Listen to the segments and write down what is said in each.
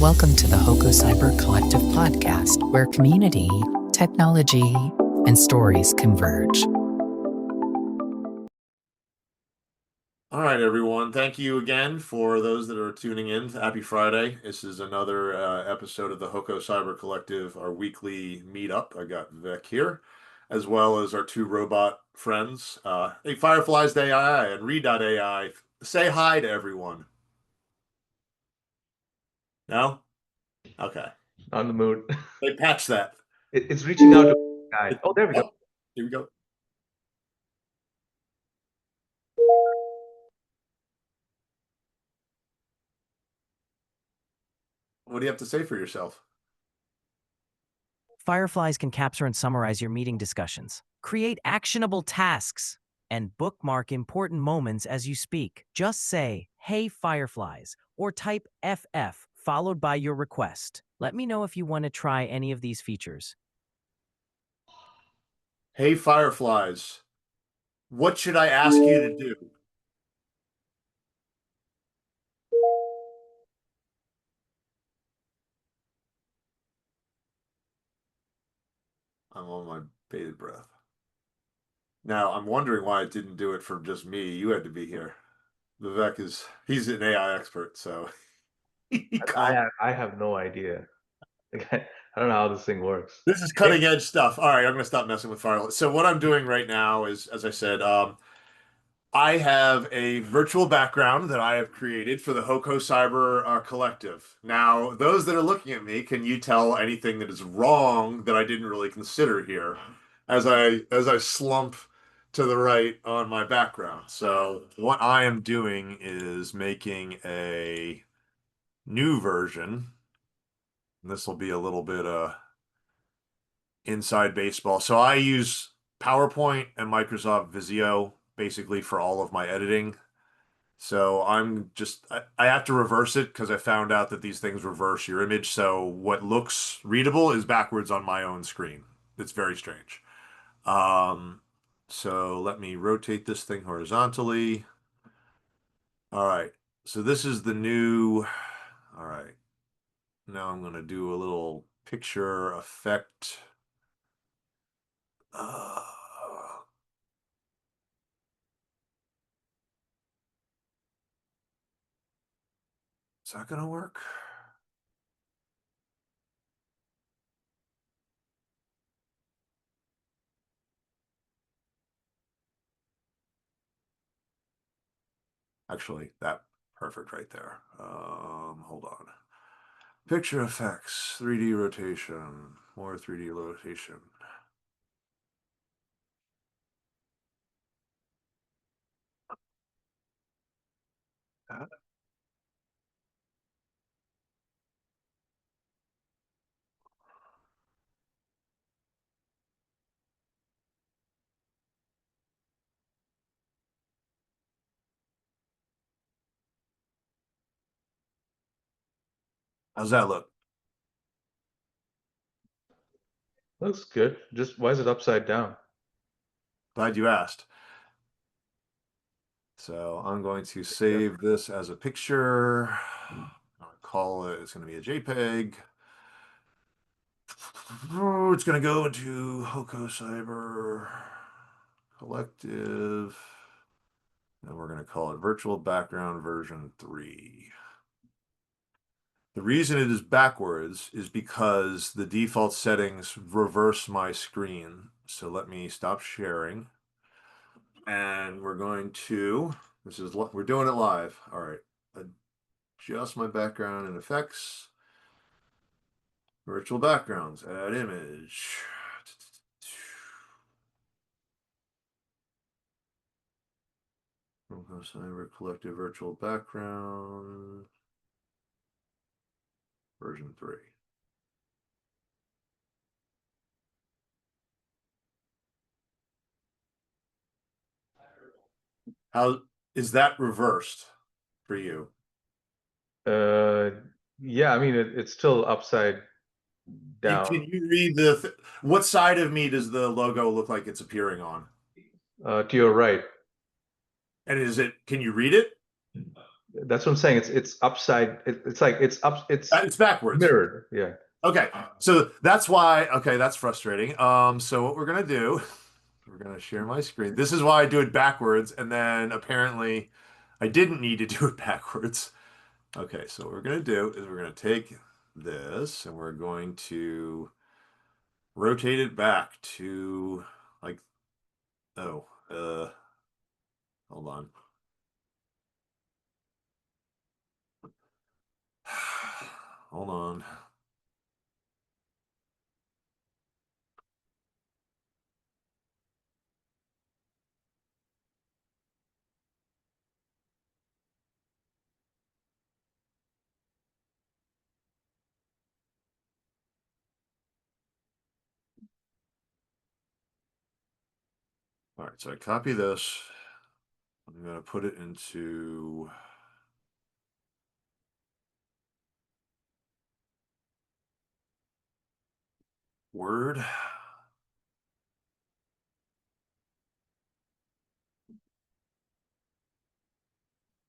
Welcome to the HoCo Cyber Collective podcast, where community, technology, and stories converge. All right, everyone. Thank you again for those that are tuning in. Happy Friday. This is another episode of the HoCo Cyber Collective, our weekly meetup. I got Vivek here, as well as our two robot friends. Hey, Fireflies AI and Read.ai. Say hi to everyone. No? Okay. On the mood. They patched that. It's reaching out to guy. Oh, there we go. Here we go. What do you have to say for yourself? Fireflies can capture and summarize your meeting discussions, create actionable tasks, and bookmark important moments as you speak. Just say, "Hey Fireflies," or type FF followed by your request. Let me know if you want to try any of these features. Hey, Fireflies. What should I ask you to do? I'm on my bated breath. Now, I'm wondering why it didn't do it for just me. You had to be here. Vivek he's an AI expert, so I have no idea. I don't know how this thing works. This is cutting edge stuff. All right, I'm gonna stop messing with Firefly. So what I'm doing right now is, as I said, I have a virtual background that I have created for the HoCo Cyber Collective. Now, those that are looking at me, can you tell anything that is wrong that I didn't really consider here as I slump to the right on my background? So what I am doing is making a new version. This will be a little bit inside baseball. So I use PowerPoint and Microsoft Visio basically for all of my editing. So I have to reverse it because I found out that these things reverse your image. So what looks readable is backwards on my own screen. It's very strange. So let me rotate this thing horizontally. All right. So this is the new, all right. Now I'm going to do a little picture effect. Is that going to work? Actually, that perfect right there. Hold on. Picture effects, 3D rotation, more 3D rotation. How's that look? Looks good. Just why is it upside down? Glad you asked. So I'm going to save this as a picture. I'll call it, it's going to be a JPEG. It's going to go into HoCo Cyber Collective. And we're going to call it Virtual Background version 3. The reason it is backwards is because the default settings reverse my screen. So let me stop sharing. And we're going to, we're doing it live. All right. Adjust my background and effects. Virtual backgrounds, add image. Cyber Collective Virtual Background. Version 3. How is that reversed for you? Yeah, I mean it's still upside down. Can you read what side of me does the logo look like it's appearing on? To your right. And can you read it? That's what I'm saying. It's upside. It's like it's up. It's backwards. Mirrored. Yeah. Okay, so that's why. Okay, that's frustrating. So what we're gonna do, we're gonna share my screen. This is why I do it backwards, and then apparently I didn't need to do it backwards. Okay, so what we're gonna do is we're gonna take this and we're going to rotate it back to like, oh, hold on. Hold on. All right, so I copy this. I'm gonna put it into Word.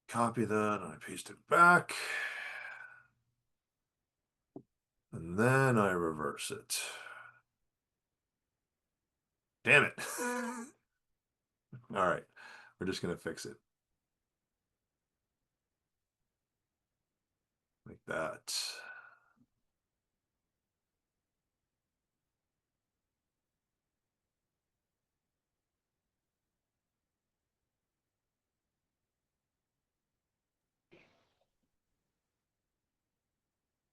Copy that and I paste it back. And then I reverse it. Damn it. All right, we're just gonna fix it. Like that.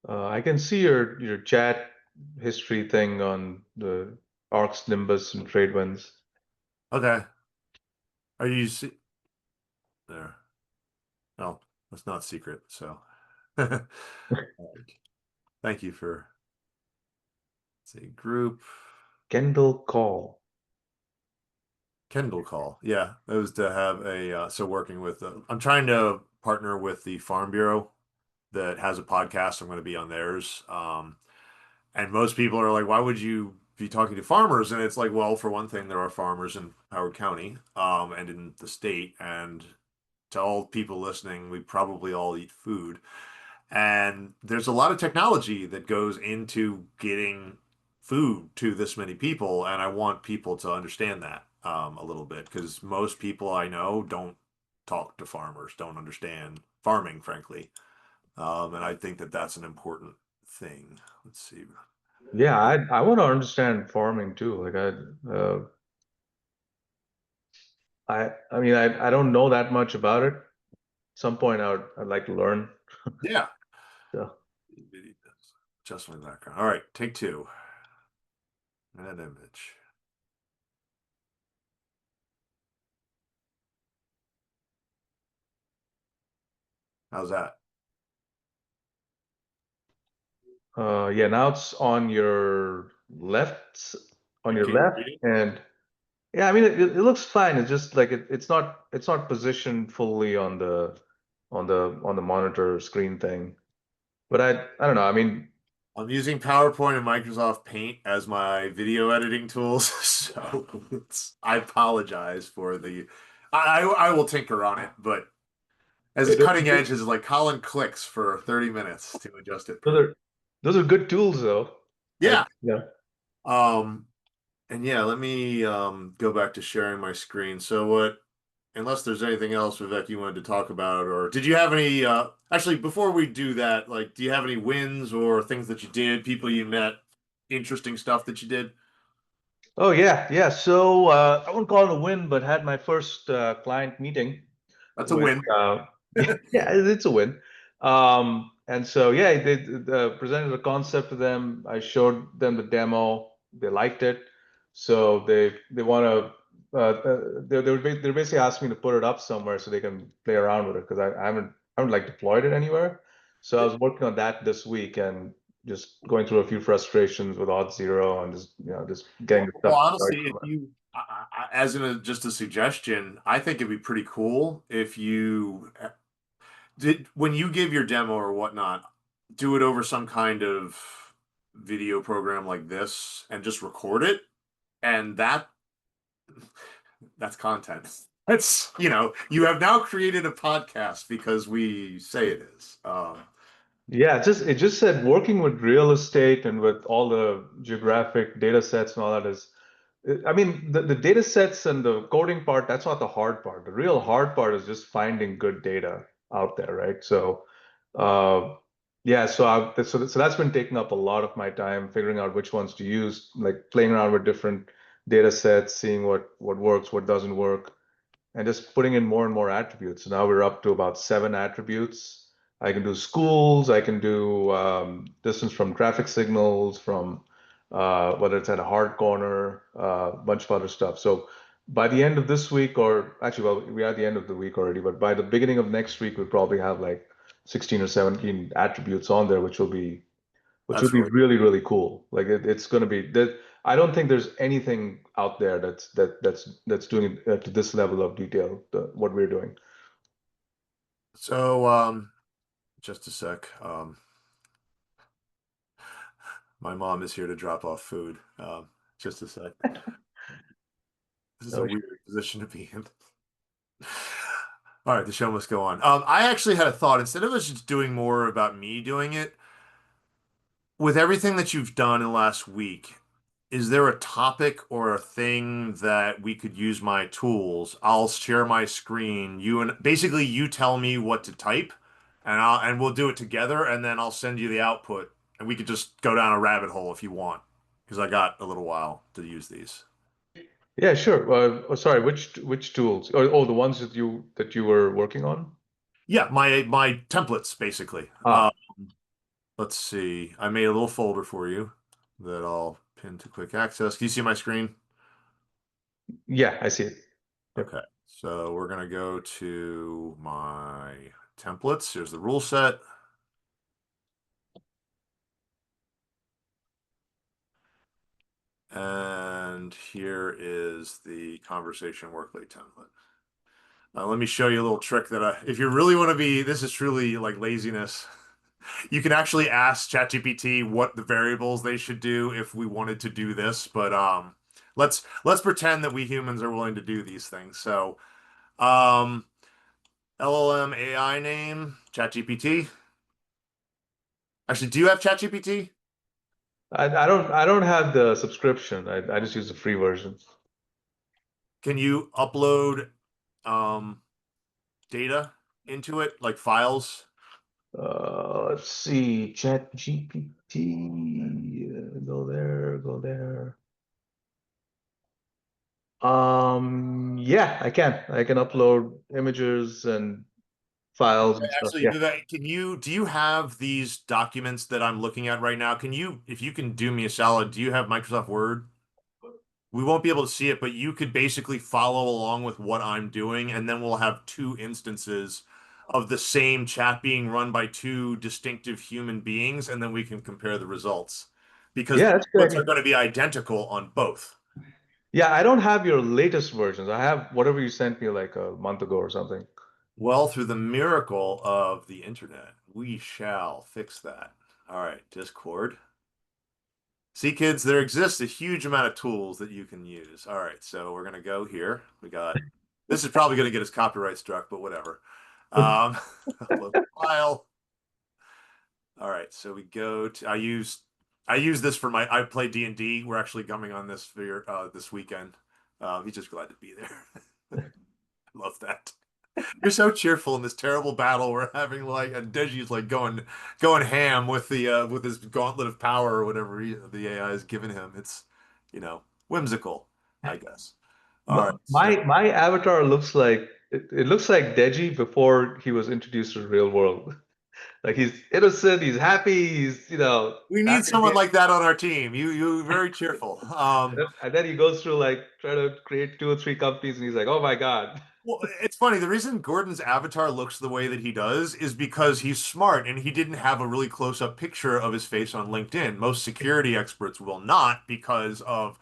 I can see your chat history thing on the Arcs, Nimbus, and Tradewinds. Okay. Are you there? No, that's not secret. So all right. Thank you for say group. Kendall Call. Kendall call. Yeah, that was to have a so working with I'm trying to partner with the Farm Bureau that has a podcast. I'm going to be on theirs. And most people are like, why would you be talking to farmers? And it's like, well, for one thing, there are farmers in Howard County, and in the state. And to all people listening, we probably all eat food. And there's a lot of technology that goes into getting food to this many people. And I want people to understand that a little bit because most people I know don't talk to farmers, don't understand farming, frankly. And I think that that's an important thing. Let's see. Yeah, I want to understand farming too. Like I mean I don't know that much about it. At some point I'd like to learn. Yeah. So Just my background. All right, take two. Add image. How's that? yeah, now it's on your left, on your Can you left, read it? and yeah, I mean it looks fine. It's just like it's not positioned fully on the monitor screen thing. But I don't know. I mean, I'm using PowerPoint and Microsoft Paint as my video editing tools, so I apologize for the. I will tinker on it, but as those cutting edge as like Colin clicks for 30 minutes to adjust it. are those are good tools though. Yeah. Yeah. Um, and yeah, let me go back to sharing my screen. So what, unless there's anything else, Vivek, you wanted to talk about, or did you have any actually before we do that, like do you have any wins or things that you did, people you met, interesting stuff that you did? Oh yeah, yeah. So I wouldn't call it a win, but had my first client meeting That's a with win. yeah, it's a win. And so yeah, they presented a concept to them. I showed them the demo. They liked it, so they want to. They're basically asking me to put it up somewhere so they can play around with it because I haven't like deployed it anywhere. So I was working on that this week and just going through a few frustrations with Auth0 and just getting the Well, stuff honestly, started if from it. you, as in just a suggestion, I think it'd be pretty cool if you did when you give your demo or whatnot, do it over some kind of video program like this and just record it, and that's content. That's, you have now created a podcast because we say it is. Yeah, it just said working with real estate and with all the geographic data sets and all that is, I mean, the data sets and the coding part, that's not the hard part. The real hard part is just finding good data out there, right? So, uh, yeah, so that's been taking up a lot of my time figuring out which ones to use, like playing around with different data sets, seeing what works, what doesn't work, and just putting in more and more attributes. So now we're up to about 7 attributes. I can do schools, I can do distance from traffic signals, from whether it's at a hard corner, a bunch of other stuff. So by the end of this week, or actually, well, we're at the end of the week already, but by the beginning of next week, we'll probably have like 16 or 17 attributes on there, which will that's be really really, really cool. Like it's going to be that. I don't think there's anything out there that's doing it to this level of detail, what we're doing. so. Just a sec. My mom is here to drop off food. Just a sec. This is a Oh, weird position to be in. All right, the show must go on. I actually had a thought. Instead of us just doing more about me doing it, with everything that you've done in the last week, is there a topic or a thing that we could use my tools? I'll share my screen. Basically you tell me what to type, and we'll do it together, and then I'll send you the output, and we could just go down a rabbit hole if you want, because I got a little while to use these. yeah, sure. Sorry, which tools? Oh, the ones that you were working on? Yeah, my templates basically. Ah, Let's see. I made a little folder for you that I'll pin to quick access. Can you see my screen? yeah, I see it. Yep. Okay. So we're going to go to my templates. Here's the rule set. And here is the conversation workload template. Let me show you a little trick if you really want to this is truly like laziness. You can actually ask ChatGPT what the variables they should do if we wanted to do this, but let's pretend that we humans are willing to do these things. So, um, LLM AI name, ChatGPT. Actually, do you have ChatGPT? I don't have the subscription. I just use the free version. Can you upload um, data into it, like files? Let's see, Chat GPT. Go there, go there. Yeah, I can. I can upload images and files and stuff. Actually, Yeah. Vivek, do you have these documents that I'm looking at right now? If you can do me a solid, do you have Microsoft Word? We won't be able to see it, but you could basically follow along with what I'm doing, and then we'll have two instances of the same chat being run by two distinctive human beings, and then we can compare the results. Because Yeah, the that's a good outputs idea. are going to be identical on both. Yeah, I don't have your latest versions. I have whatever you sent me like a month ago or something. Well, through the miracle of the internet, we shall fix that. All right, Discord. See, kids, there exists a huge amount of tools that you can use. All right, so we're gonna go here. This is probably gonna get us copyright struck, but whatever. Upload file. All right, so we go to I use this for I play D&D. We're actually coming on this for this weekend. He's just glad to be there. Love that. You're so cheerful in this terrible battle we're having. Like, and Deji's like going ham with the with his gauntlet of power or whatever the AI has given him. It's whimsical, I guess. All right, so My avatar looks like it looks like Deji before he was introduced to the real world. Like he's innocent, he's happy, he's we need happy to someone be. like that on our team. You very cheerful. And then he goes through like try to create 2 or 3 companies, and he's like, oh my God. Well, it's funny. The reason Gordon's avatar looks the way that he does is because he's smart and he didn't have a really close-up picture of his face on LinkedIn. Most security experts will not because of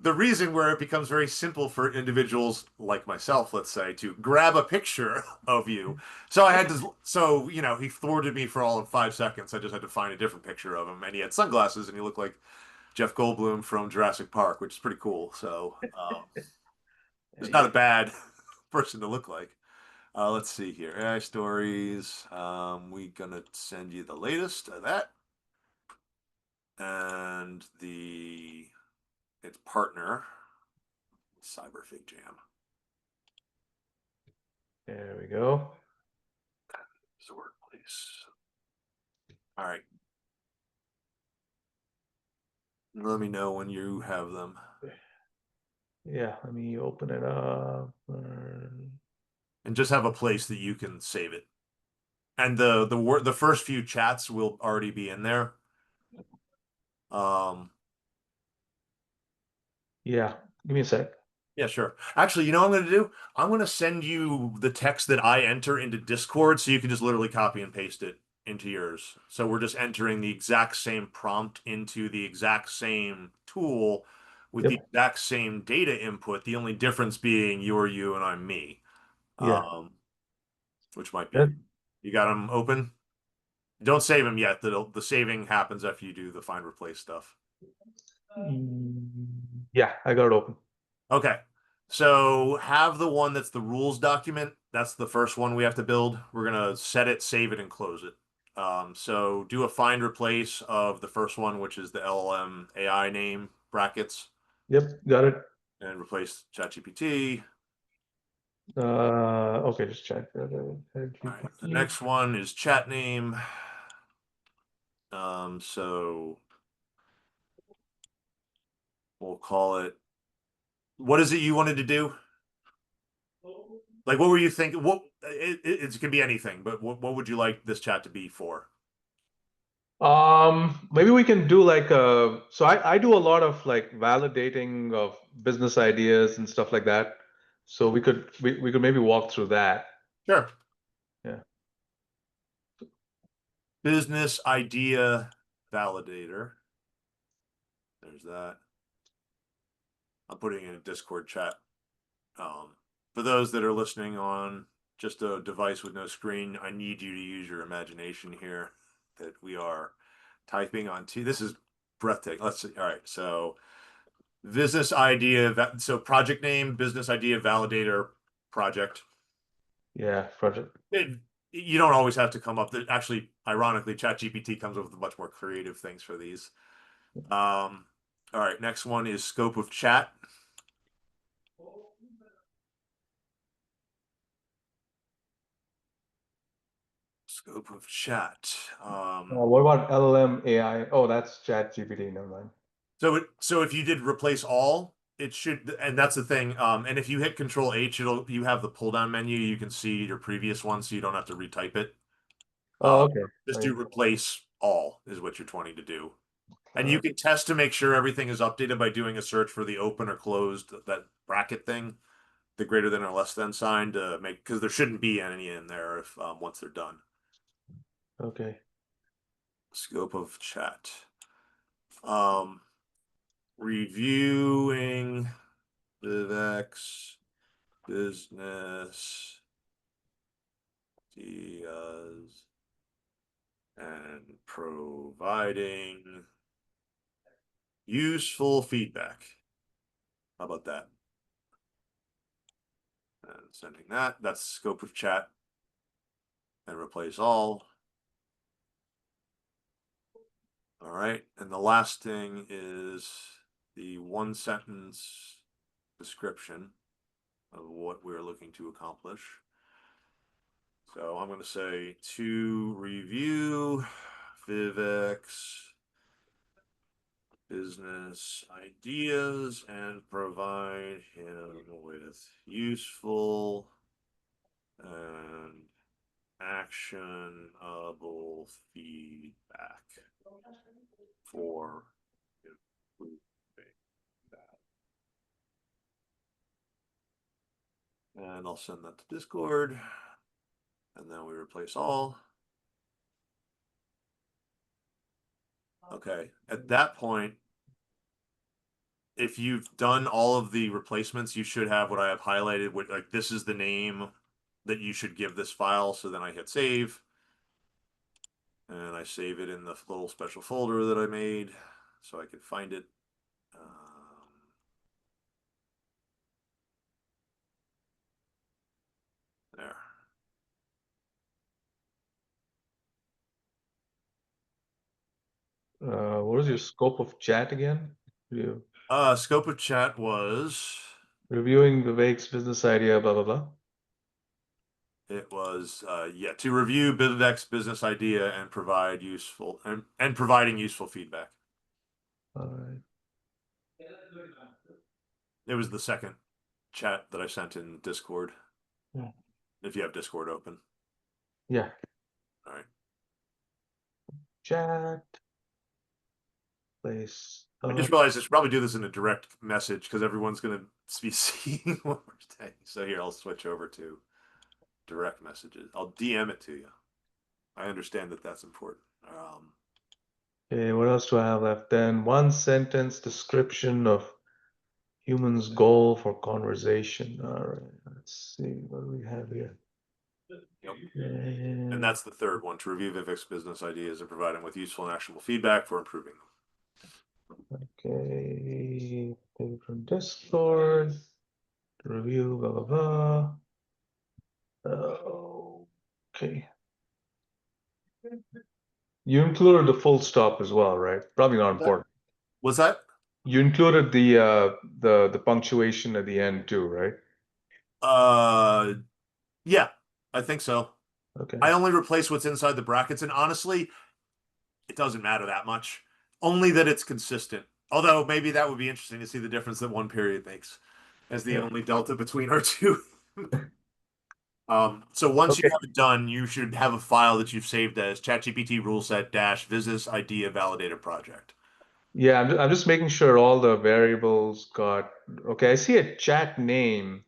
the reason where it becomes very simple for individuals like myself, let's say, to grab a picture of you. He thwarted me for all of 5 seconds. I just had to find a different picture of him. And he had sunglasses and he looked like Jeff Goldblum from Jurassic Park, which is pretty cool. So, it's not a bad person to look like. Let's see here. AI stories. We gonna send you the latest of that. And its partner, Cyber Fig Jam. There we go. Is the workplace. All right. Let me know when you have them. Yeah, let me open it up. And just have a place that you can save it. And the first few chats will already be in there. Yeah, give me a sec. Yeah, sure. Actually, you know what I'm going to do? I'm going to send you the text that I enter into Discord so you can just literally copy and paste it into yours. So we're just entering the exact same prompt into the exact same tool with the Yep. exact same data input. The only difference being you're you and I'm me. Yeah. Which might be. That, You got them open? Don't save them yet. The saving happens after you do the find replace stuff. yeah, I got it open. Okay. So have the one that's the rules document. That's the first one we have to build. We're gonna set it, save it, and close it. So do a find replace of the first one, which is the LLM AI name brackets, Yep, got it. and replace ChatGPT. Okay, just check that. All right. The next one is chat name. So we'll call it. What is it you wanted to do? Like, what were you thinking? What it could be anything, but what would you like this chat to be for? Maybe we can do like so I do a lot of like validating of business ideas and stuff like that. So we could maybe walk through that. Sure. Yeah. Business idea validator. There's that. I'm putting in a Discord chat. For those that are listening on just a device with no screen, I need you to use your imagination here. That we are typing on this is breathtaking. Let's see. All right. So business idea. So project name, business idea validator project. Yeah, project. You don't always have to come up. Actually, ironically, ChatGPT comes up with much more creative things for these. All right, next one is scope of chat. Scope of chat. What about LLM AI? Oh, that's Chat GPT. Never mind. So if you did replace all, it should, and that's the thing. And if you hit Control H, you have the pull down menu. You can see your previous one, so you don't have to retype it. Oh, okay. Just Right. do replace all is what you're wanting to do. And you can test to make sure everything is updated by doing a search for the open or closed, that bracket thing, the greater than or less than sign to make, because there shouldn't be any in there if once they're done. Okay. Scope of chat. Reviewing Vivek's business ideas and providing useful feedback. How about that? And sending that. That's scope of chat. And replace all. All right. And the last thing is the one sentence description of what we're looking to accomplish. So I'm going to say to review Vivek's business ideas and provide him with useful and actionable feedback for improving that. And I'll send that to Discord. And then we replace all. Okay. At that point, if you've done all of the replacements, you should have what I have highlighted. Like, this is the name that you should give this file. So then I hit save. And I save it in the little special folder that I made so I could find it. What was your scope of chat again? You Scope of chat was reviewing Vivek's business idea, blah blah blah. it was yeah, to review Vivek's business idea and provide useful and providing useful feedback. All right. It was the second chat that I sent in Discord. Yeah. If you have Discord open. Yeah. All right. Chat. Place. I just realized I should probably do this in a direct message because everyone's going to be seeing what we're saying. So here, I'll switch over to direct messages. I'll DM it to you. I understand that that's important. Okay, what else do I have left then? One sentence description of human's goal for conversation. All right, let's see what do we have here. Yep. Okay. And that's the third one, to review Vivek's business ideas and provide them with useful and actionable feedback for improving them. Okay, take it from Discord. Review, blah blah blah. Okay. You included the full stop as well, right? Probably not important. Was that? You included the punctuation at the end too, right? Yeah, I think so. Okay. I only replace what's inside the brackets, and honestly, it doesn't matter that much. Only that it's consistent. Although maybe that would be interesting to see the difference that one period makes as the only delta between our two. So once you have it done, you should have a file that you've saved as ChatGPT rule set dash business idea validator project. Yeah, I'm just making sure all the variables got okay. I see a chat name.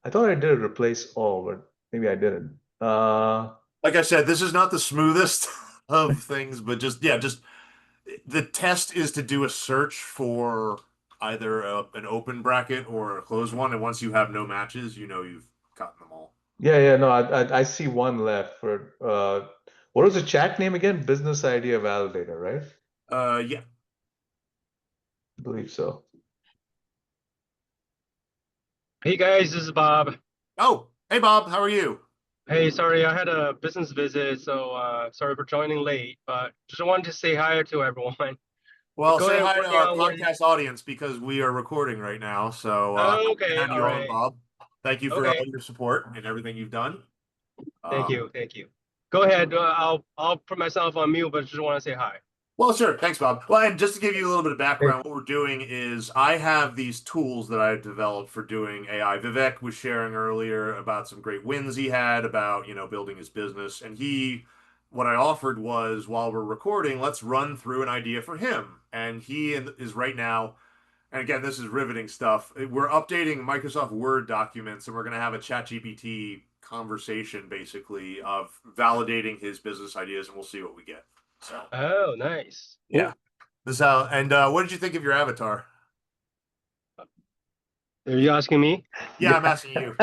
I thought I did replace all, but maybe I didn't. Like I said, this is not the smoothest of things, but just the test is to do a search for either an open bracket or a closed one, and once you have no matches, you know you've gotten them all. Yeah, no, I see one left for what was the chat name again? Business idea validator, right? Yeah. I believe so. Hey guys, this is Bob. Oh, hey Bob, how are you? Hey, sorry, I had a business visit, so sorry for joining late, but just wanted to say hi to everyone. Well, Go say ahead hi to working our on what. podcast audience because we are recording right now. So Oh, happy to okay, have all you on, right. Bob. Thank you for all Okay, your support and everything you've done. thank you, thank you. Go ahead. I'll put myself on mute, but just want to say hi. Well, sure. Thanks, Bob. Well, and just to give you a little bit of Hey. background, what we're doing is I have these tools that I've developed for doing AI. Vivek was sharing earlier about some great wins he had about, building his business. And what I offered was while we're recording, let's run through an idea for him. And is right now, and again, this is riveting stuff. We're updating Microsoft Word documents and we're going to have a ChatGPT conversation basically of validating his business ideas and we'll see what we get. So. Oh, nice. Yeah. This is how, and what did you think of your avatar? Are you asking me? Yeah, I'm asking you.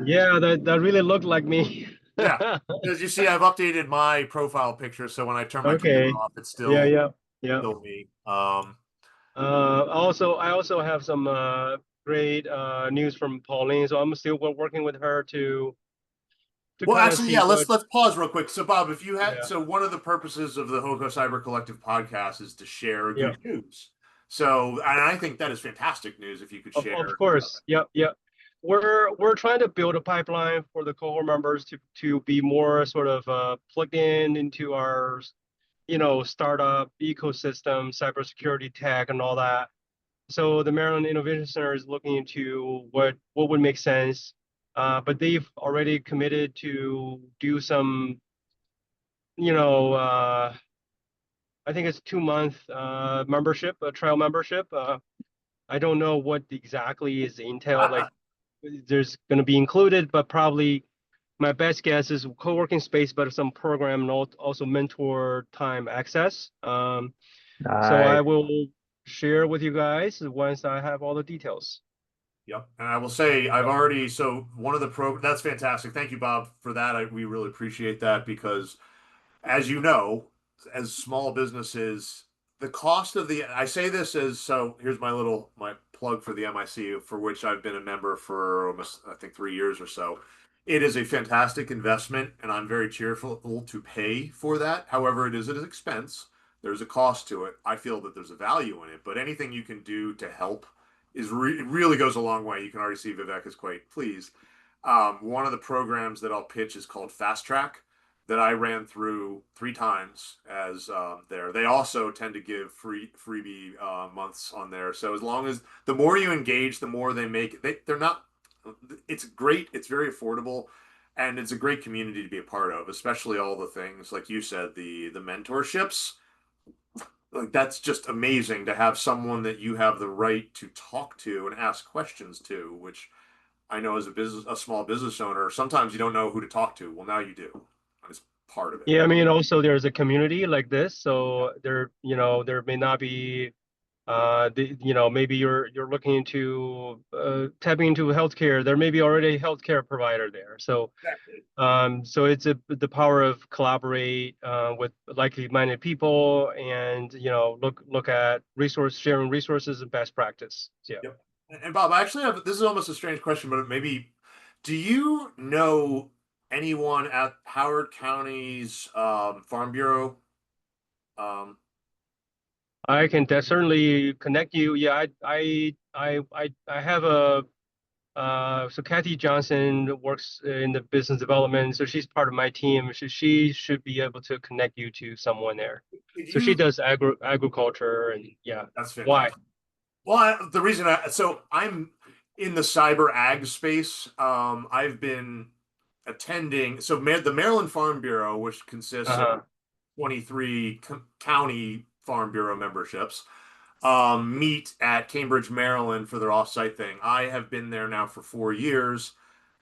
Yeah, that really looked like me. Yeah. As you see, I've updated my profile picture, so when I turn my camera Okay. off, it's Yeah. still me. I also have some great news from Pauline, so I'm still working with her to Well, kind of actually, see yeah, what. let's pause real quick. So, Bob, if you had, Yeah. so one of the purposes of the HoCo Cyber Collective podcast is to share Yeah. good news. So, and I think that is fantastic news if you could share. Of course. Yep. We're trying to build a pipeline for the cohort members to be more sort of plugged in into our startup ecosystem, cybersecurity tech, and all that. So the Maryland Innovation Center is looking into what would make sense, but they've already committed to do some, I think it's 2 month membership, a trial membership. I don't know what exactly is entailed, like there's going to be included, but probably my best guess is co-working space, but some program and also mentor time access. So I will share with you guys once I have all the details. Yep. And I will say I've already, so one of the that's fantastic. Thank you, Bob, for that. We really appreciate that because as you know, as small businesses, the cost of I say this as, so here's my plug for the MIC, for which I've been a member for almost, I think, 3 years or so. It is a fantastic investment, and I'm very cheerful to pay for that. However, it is at an expense. There's a cost to it. I feel that there's a value in it, but anything you can do to help is it really goes a long way. You can already see Vivek is quite pleased. One of the programs that I'll pitch is called Fast Track that I ran through 3 times as there. They also tend to give freebie months on there. So as long as the more you engage, the more they make. They're not. It's great. It's very affordable, and it's a great community to be a part of. Especially all the things like you said, the mentorships. Like that's just amazing to have someone that you have the right to talk to and ask questions to, which I know as a small business owner, sometimes you don't know who to talk to. Well, now you do. It's part of it. Yeah, I mean, also there's a community like this, Yep. so there may not be, maybe you're looking into tapping into healthcare. There may be already a healthcare provider there. So, Exactly. so it's the power of collaborate with like-minded people, and look at sharing resources and best practice. Yeah. Yep. And Bob, I actually have this is almost a strange question, but maybe do you know anyone at Howard County's Farm Bureau? Um, I can certainly connect you. Yeah, I have a so Kathy Johnson works in the business development, so she's part of my team. She should be able to connect you to someone there. could So she you? does agriculture and yeah. That's Why? fantastic. Well, the reason so I'm in the cyber ag space. I've been attending the Maryland Farm Bureau, which consists of Uh-huh. 23 county Farm Bureau memberships, meet at Cambridge, Maryland for their offsite thing. I have been there now for 4 years.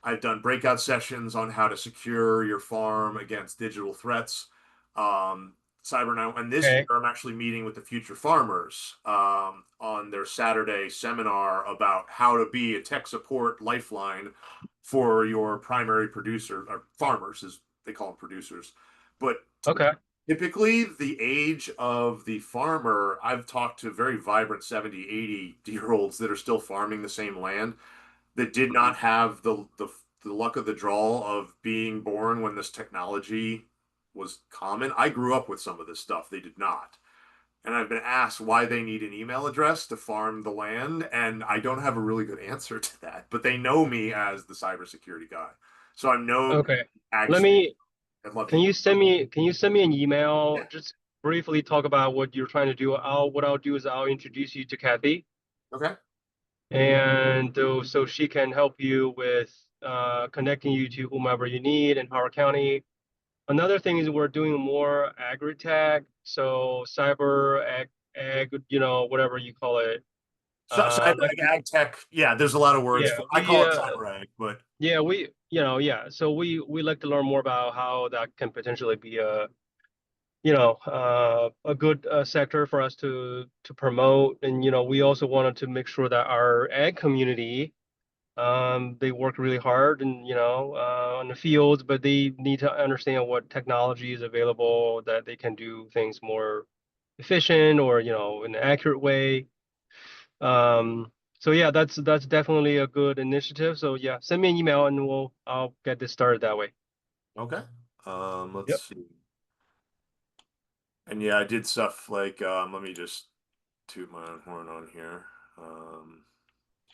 I've done breakout sessions on how to secure your farm against digital threats. Um, Cyber now, and this year Okay. I'm actually meeting with the future farmers on their Saturday seminar about how to be a tech support lifeline for your primary producer or farmers, as they call them producers. But Okay. typically, the age of the farmer, I've talked to very vibrant 70, 80-year olds that are still farming the same land that did not have the luck of the draw of being born when this technology was common. I grew up with some of this stuff. They did not. And I've been asked why they need an email address to farm the land, and I don't have a really good answer to that. But they know me as the cybersecurity guy. So I'm known Okay. ag Let space. me I'd love to. can you send me an email? Yeah. Just briefly talk about what you're trying to do. What I'll do is I'll introduce you to Kathy, Okay. and so she can help you with connecting you to whomever you need in Howard County. Another thing is we're doing more agri-tech, so cyber ag, whatever you call it. So cyber Like ag tech, yeah, there's a lot of words yeah, for I call it cyber ag, but yeah. So we like to learn more about how that can potentially be a good sector for us to promote, and we also wanted to make sure that our ag community they work really hard and on the fields, but they need to understand what technology is available that they can do things more efficient or in an accurate way. So yeah, that's definitely a good initiative. So yeah, send me an email and I'll get this started that way. okay. Let's Yep. see. And yeah, I did stuff like let me just toot my own horn on here.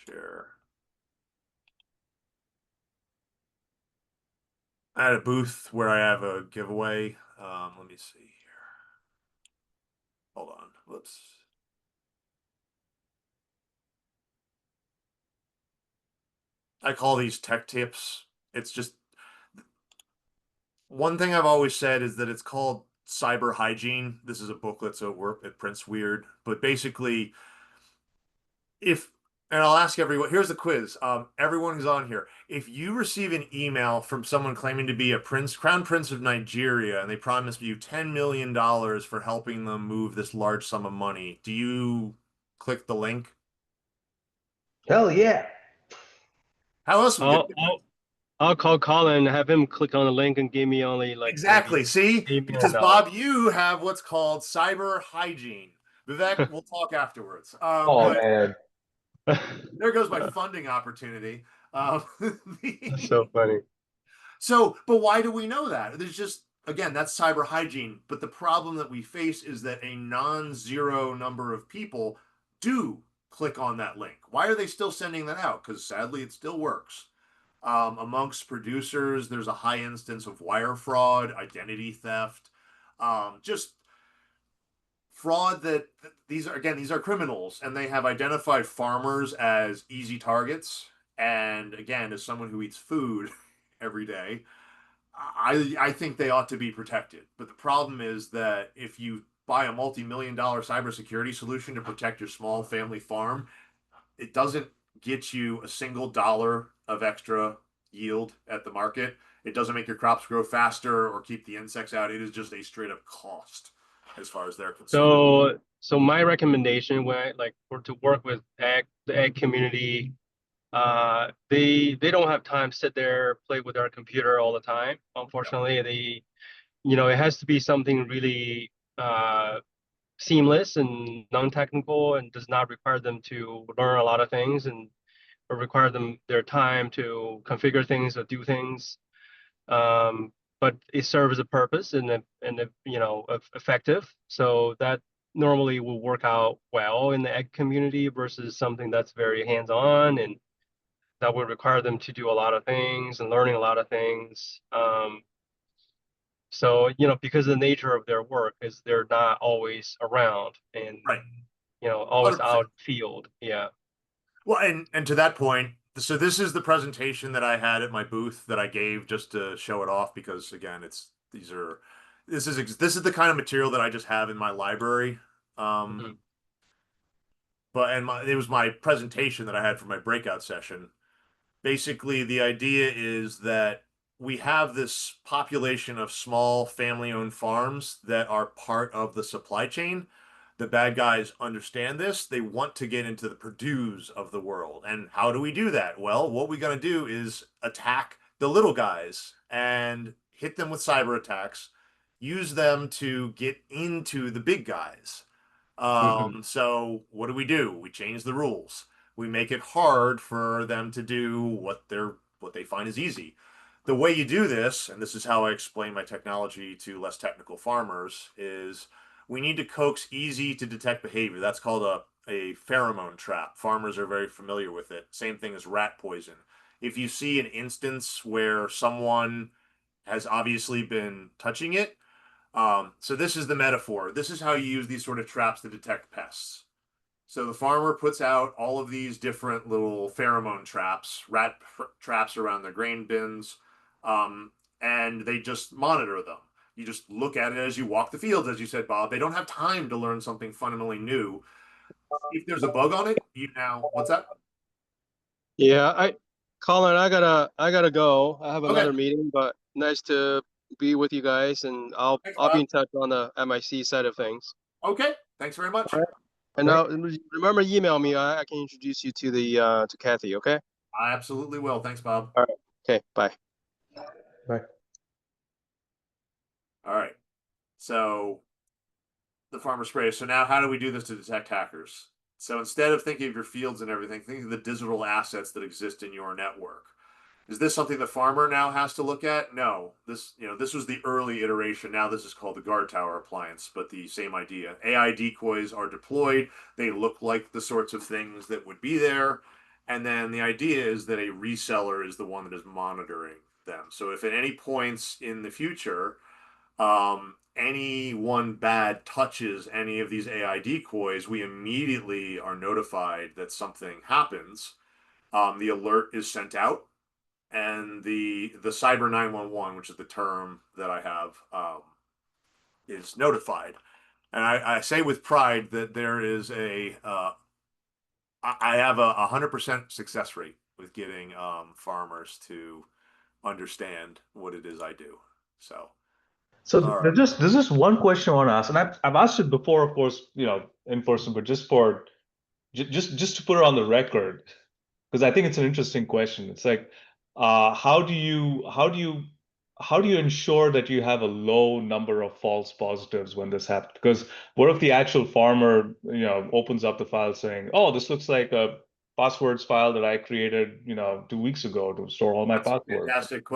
Share. I had a booth where I have a giveaway. Let me see here. Hold on. Whoops. I call these tech tips. It's just one thing I've always said is that it's called cyber hygiene. This is a booklet, so it prints weird. But basically, if and I'll ask everyone, here's the quiz. Everyone who's on here, if you receive an email from someone claiming to be a crown prince of Nigeria, and they promise you $10 million for helping them move this large sum of money, do you click the link? Hell yeah. How else would we get I'll the link? I'll I'll call Colin, have him click on the link and give me only like maybe Exactly. See, $8 million. because Bob, you have what's called cyber hygiene. Vivek, we'll talk afterwards. Oh But man. there goes my funding opportunity. Um, That's so funny. but why do we know that? There's just again, that's cyber hygiene. But the problem that we face is that a non-zero number of people do click on that link. Why are they still sending that out? Because sadly, it still works. Amongst producers, there's a high instance of wire fraud, identity theft, just fraud that these are criminals, and they have identified farmers as easy targets. And again, as someone who eats food every day, I think they ought to be protected. But the problem is that if you buy a multi-million-dollar cybersecurity solution to protect your small family farm, it doesn't get you a single dollar of extra yield at the market. It doesn't make your crops grow faster or keep the insects out. It is just a straight up cost as far as they're concerned. So my recommendation when I like for to work with the ag community, they don't have time to sit there play with their computer all the time. Unfortunately, it has to be something really seamless and non-technical and does not require them to learn a lot of things and or require them their time to configure things or do things. But it serves a purpose and effective. So that normally will work out well in the ag community versus something that's very hands-on and that would require them to do a lot of things and learning a lot of things. So, because the nature of their work is they're not always around and, Right. always 100%. out field. Yeah. Well, and to that point, so this is the presentation that I had at my booth that I gave just to show it off because again, this is the kind of material that I just have in my library. Mhm. It was my presentation that I had for my breakout session. Basically, the idea is that we have this population of small family-owned farms that are part of the supply chain. The bad guys understand this. They want to get into the Purdue's of the world. And how do we do that? Well, what we got to do is attack the little guys and hit them with cyber attacks, use them to get into the big guys. So what do? We change the rules. We make it hard for them to do what they find is easy. The way you do this, and this is how I explain my technology to less technical farmers, is we need to coax easy to detect behavior. That's called a pheromone trap. Farmers are very familiar with it. Same thing as rat poison. If you see an instance where someone has obviously been touching it, so this is the metaphor. This is how you use these sort of traps to detect pests. So the farmer puts out all of these different little pheromone traps, traps around their grain bins, and they just monitor them. You just look at it as you walk the fields, as you said, Bob. They don't have time to learn something fundamentally new. If there's a bug on it, what's that? Yeah, Colin, I gotta go. I have Okay. another meeting, but nice to be with you guys, and I'll Thanks, I'll be Bob. in touch on the MIC side of things. Okay. Thanks very much. All right. And now remember, email me. I can introduce you to the to Kathy. Okay. I absolutely will. Thanks, Bob. All right. Okay. Bye. Bye. All right. So the farmer sprayer. So now how do we do this to detect hackers? So instead of thinking of your fields and everything, think of the digital assets that exist in your network. Is this something the farmer now has to look at? No. This was the early iteration. Now this is called the guard tower appliance, but the same idea. AI decoys are deployed. They look like the sorts of things that would be there. And then the idea is that a reseller is the one that is monitoring them. So if at any points in the future, anyone bad touches any of these AI decoys, we immediately are notified that something happens. The alert is sent out, and the cyber 911, which is the term that I have, is notified. And I say with pride that there is I have a 100% success rate with getting farmers to understand what it is I do. So So there's just one question I want to ask, and I've asked it before, of course, in person, but just to put it on the record, because I think it's an interesting question. It's like, how do you ensure that you have a low number of false positives when this happens? Because what if the actual farmer, opens up the file saying, "Oh, this looks like a passwords file that I created, 2 weeks ago to store all my That's a passwords. fantastic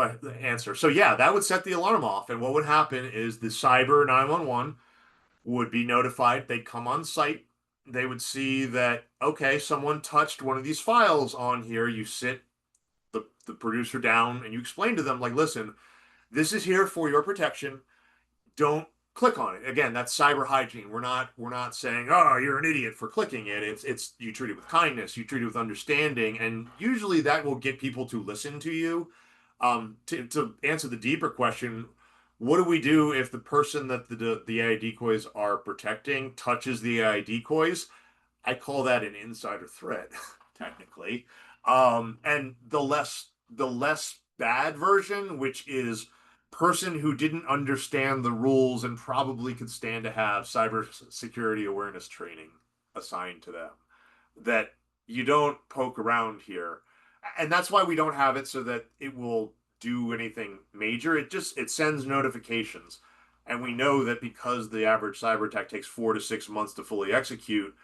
answer. So yeah, that would set the alarm off, and what would happen is the cyber 911 would be notified. They'd come on site. They would see that, okay, someone touched one of these files on here. You sit the producer down and you explain to them, like, listen, this is here for your protection. Don't click on it. Again, that's cyber hygiene. We're not saying, oh, you're an idiot for clicking it. It's you treat it with kindness, you treat it with understanding, and usually that will get people to listen to you. To answer the deeper question, what do we do if the person that the AI decoys are protecting touches the AI decoys? I call that an insider threat, technically. And the less bad version, which is person who didn't understand the rules and probably could stand to have cybersecurity awareness training assigned to them. That you don't poke around here. And that's why we don't have it so that it will do anything major. It sends notifications. And we know that because the average cyber attack takes 4 to 6 months to fully execute,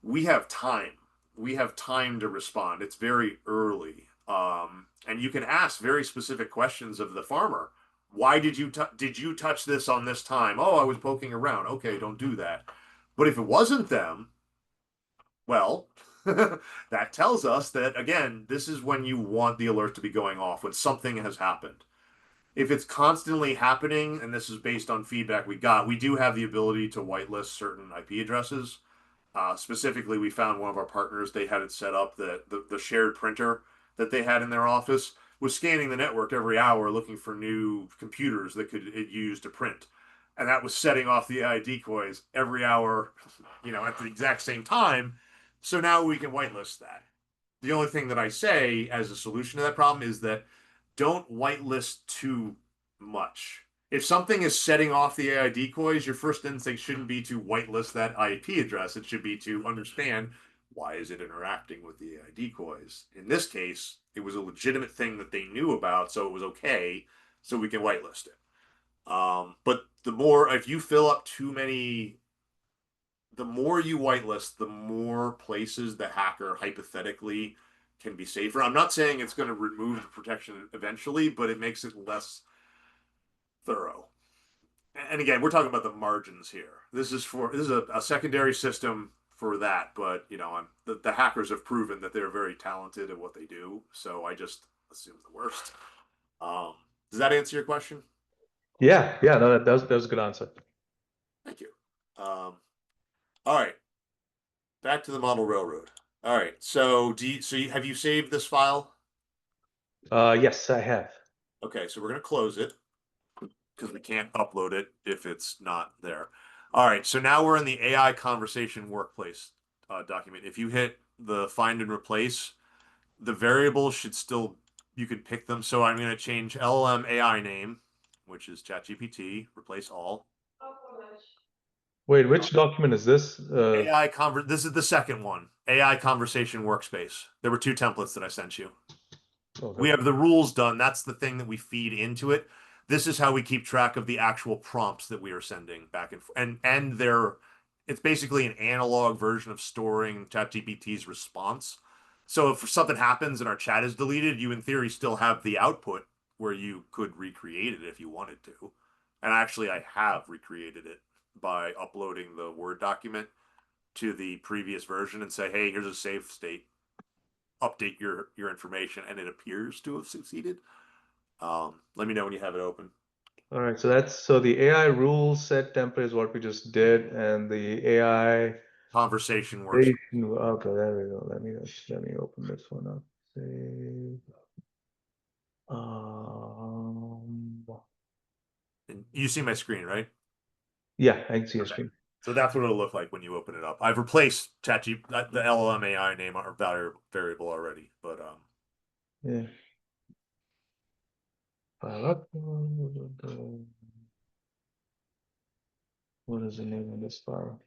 we have time. We have time to respond. It's very early. And you can ask very specific questions of the farmer. Why did you touch this on this time? Oh, I was poking around. Okay, don't do that. But if it wasn't them, well, that tells us that, again, this is when you want the alert to be going off, when something has happened. If it's constantly happening, and this is based on feedback we do have the ability to whitelist certain IP addresses. Specifically, we found one of our partners, they had it set up that the shared printer that they had in their office was scanning the network every hour looking for new computers that could it use to print. And that was setting off the AI decoys every hour, at the exact same time. So now we can whitelist that. The only thing that I say as a solution to that problem is that don't whitelist too much. If something is setting off the AI decoys, your first instinct shouldn't be to whitelist that IP address. It should be to understand, why is it interacting with the AI decoys. In this case, it was a legitimate thing that they knew about, so it was okay, so we can whitelist it. But if you fill up too many, the more you whitelist, the more places the hacker hypothetically can be safer. I'm not saying it's going to remove the protection eventually, but it makes it less thorough. And again, we're talking about the margins here. This is a secondary system for that, but the hackers have proven that they're very talented at what they do. So I just assume the worst. Does that answer your question? Yeah, no, that was a good answer. Thank you. All right, back to the model railroad. All right, so have you saved this file? Yes, I have. Okay, so we're gonna close it because we can't upload it if it's not there. All right, so now we're in the AI conversation workplace document. If you hit the find and replace, the variables should still, you can pick them. So I'm going to change LLM AI name, which is ChatGPT, replace all. Wait, which document is this? This is the second one, AI conversation workspace. There were 2 templates that I sent you. Okay. We have the rules done. That's the thing that we feed into it. This is how we keep track of the actual prompts that we are sending back and forth. And it's basically an analog version of storing ChatGPT's response. So if something happens and our chat is deleted, you in theory still have the output where you could recreate it if you wanted to. And actually, I have recreated it by uploading the Word document to the previous version and say, hey, here's a save state. Update your information, and it appears to have succeeded. Let me know when you have it open. All right, so the AI rule set template is what we just did, and the AI Conversation works. Okay, there we go. Let me open this one up. Save. And you see my screen, right? Yeah, I can see a Okay. screen. So that's what it'll look like when you open it up. I've replaced ChatGPT, the LLM AI name or variable already, but Yeah. File up. What is the name of this file?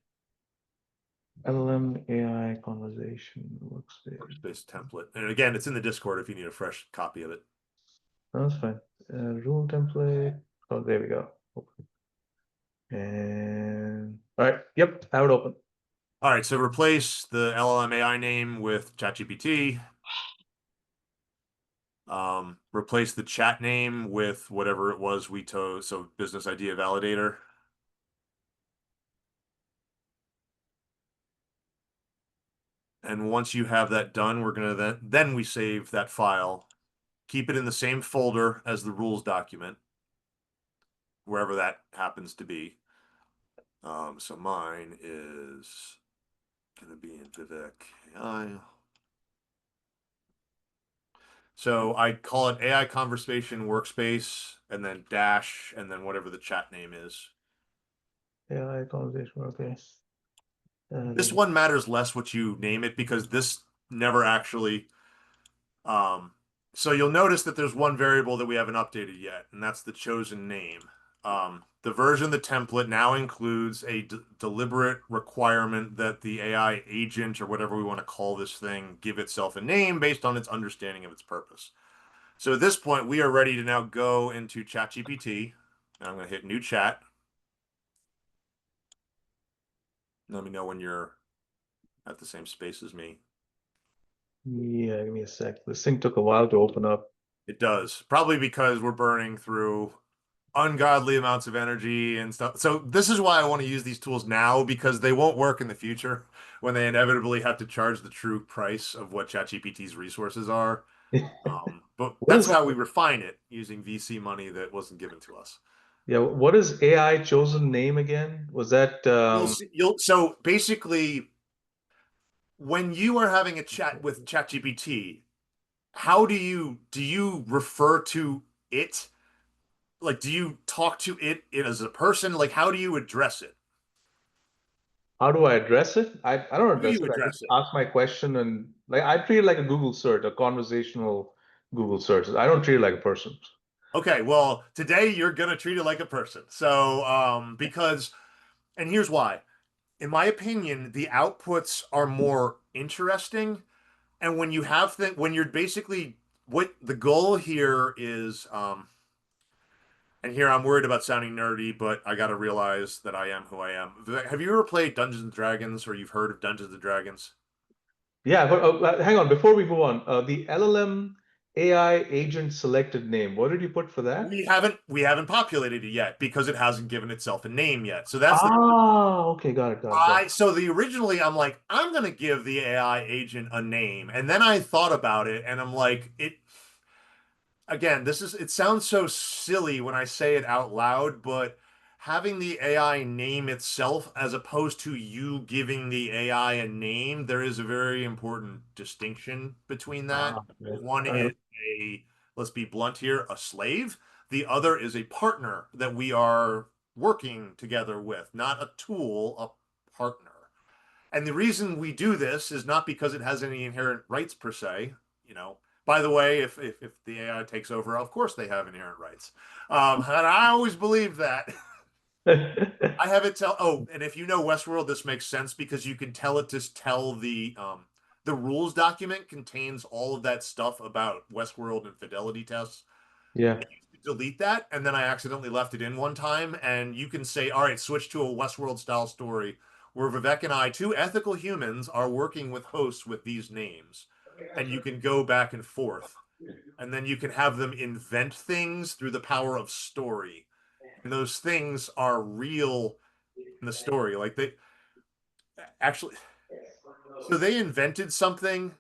LLM AI conversation workspace template. And again, it's in the Discord if you need a fresh copy of it. That's fine. Rule template. Oh, there we go. And all right. Yep, I have it open. All right, so replace the LLM AI name with ChatGPT. Replace the chat name with whatever it was we chose. So business idea validator. And once you have that done, we're gonna then we save that file, keep it in the same folder as the rules document, wherever that happens to be. So mine is gonna be in Vivek AI. So I call it AI conversation workspace and then dash and then whatever the chat name is. AI conversation. Okay. This one matters less what you name it because this never actually. So you'll notice that there's one variable that we haven't updated yet, and that's the chosen name. The version of the template now includes a deliberate requirement that the AI agent or whatever we want to call this thing give itself a name based on its understanding of its purpose. So at this point, we are ready to now go into ChatGPT. I'm going to hit new chat. Let me know when you're at the same space as me. Yeah, give me a sec. This thing took a while to open up. It does. Probably because we're burning through ungodly amounts of energy and stuff. So this is why I want to use these tools now because they won't work in the future when they inevitably have to charge the true price of what ChatGPT's resources are. But What that's is how we refine it using VC money that wasn't given to us. Yeah, what is AI chosen name again? Was that So basically when you are having a chat with ChatGPT, how do you refer to it? Like, do you talk to it as a person? Like, how do you address it? how do I address it? I don't How do address you it. I just address it? ask my question and like I treat it like a Google search, a conversational Google search. I don't treat it like a person. Okay, well, today you're gonna treat it like a person. So, because, and here's why. In my opinion, the outputs are more interesting, and when you have when you're basically what the goal here is, and here I'm worried about sounding nerdy, but I gotta realize that I am who I am. Have you ever played Dungeons and Dragons, or you've heard of Dungeons and Dragons? Yeah, but hang on, before we move on, the LLM AI agent selected name, what did you put for that? We haven't populated it yet because it hasn't given itself a name yet. So that's the Ah, okay, got it, got it, got it. so the originally I'm like, I'm gonna give the AI agent a name. And then I thought about it and I'm like, again, it sounds so silly when I say it out loud, but having the AI name itself as opposed to you giving the AI a name, there is a very important distinction between that. Ah, okay. One All right. is let's be blunt here, a slave. The other is a partner that we are working together with, not a tool, a partner. And the reason we do this is not because it has any inherent rights per se. You know, by the way, if the AI takes over, of course they have inherent rights. And I always believe that. I have it tell. Oh, and if you know Westworld, this makes sense because you can tell it to tell the rules document contains all of that stuff about Westworld and fidelity tests. Yeah. Delete that, and then I accidentally left it in one time, and you can say, all right, switch to a Westworld style story where Vivek and I, two ethical humans, are working with hosts with these names. And you can go back and forth. And then you can have them invent things through the power of story. And those things are real in the story. Like they actually, so they invented something.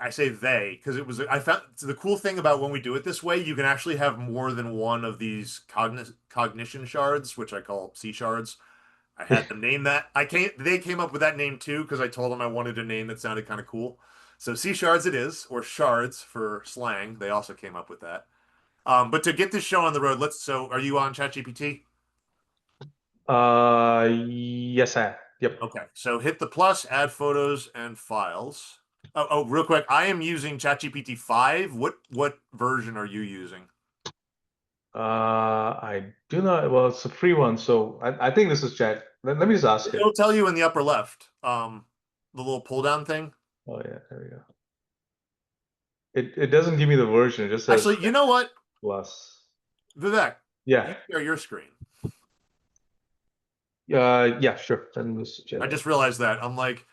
I say they because I found the cool thing about when we do it this way, you can actually have more than one of these cognition shards, which I call C shards. I had them name that. They came up with that name too because I told them I wanted a name that sounded kind of cool. So C shards it is, or shards for slang. They also came up with that. But to get this show on the road, so are you on ChatGPT? Yes, I am. Yep. Okay, so hit the plus, add photos and files. Real quick, I am using ChatGPT 5. What version are you using? I do not, well, it's a free one, so I think this is chat. Let me just ask it. It'll tell you in the upper left, the little pull down thing. Oh yeah, there we go. It doesn't give me the version, it just says Actually, you know what, plus. Vivek, Yeah. you share your screen. Yeah, sure. Let me just check. I just realized that. I'm like,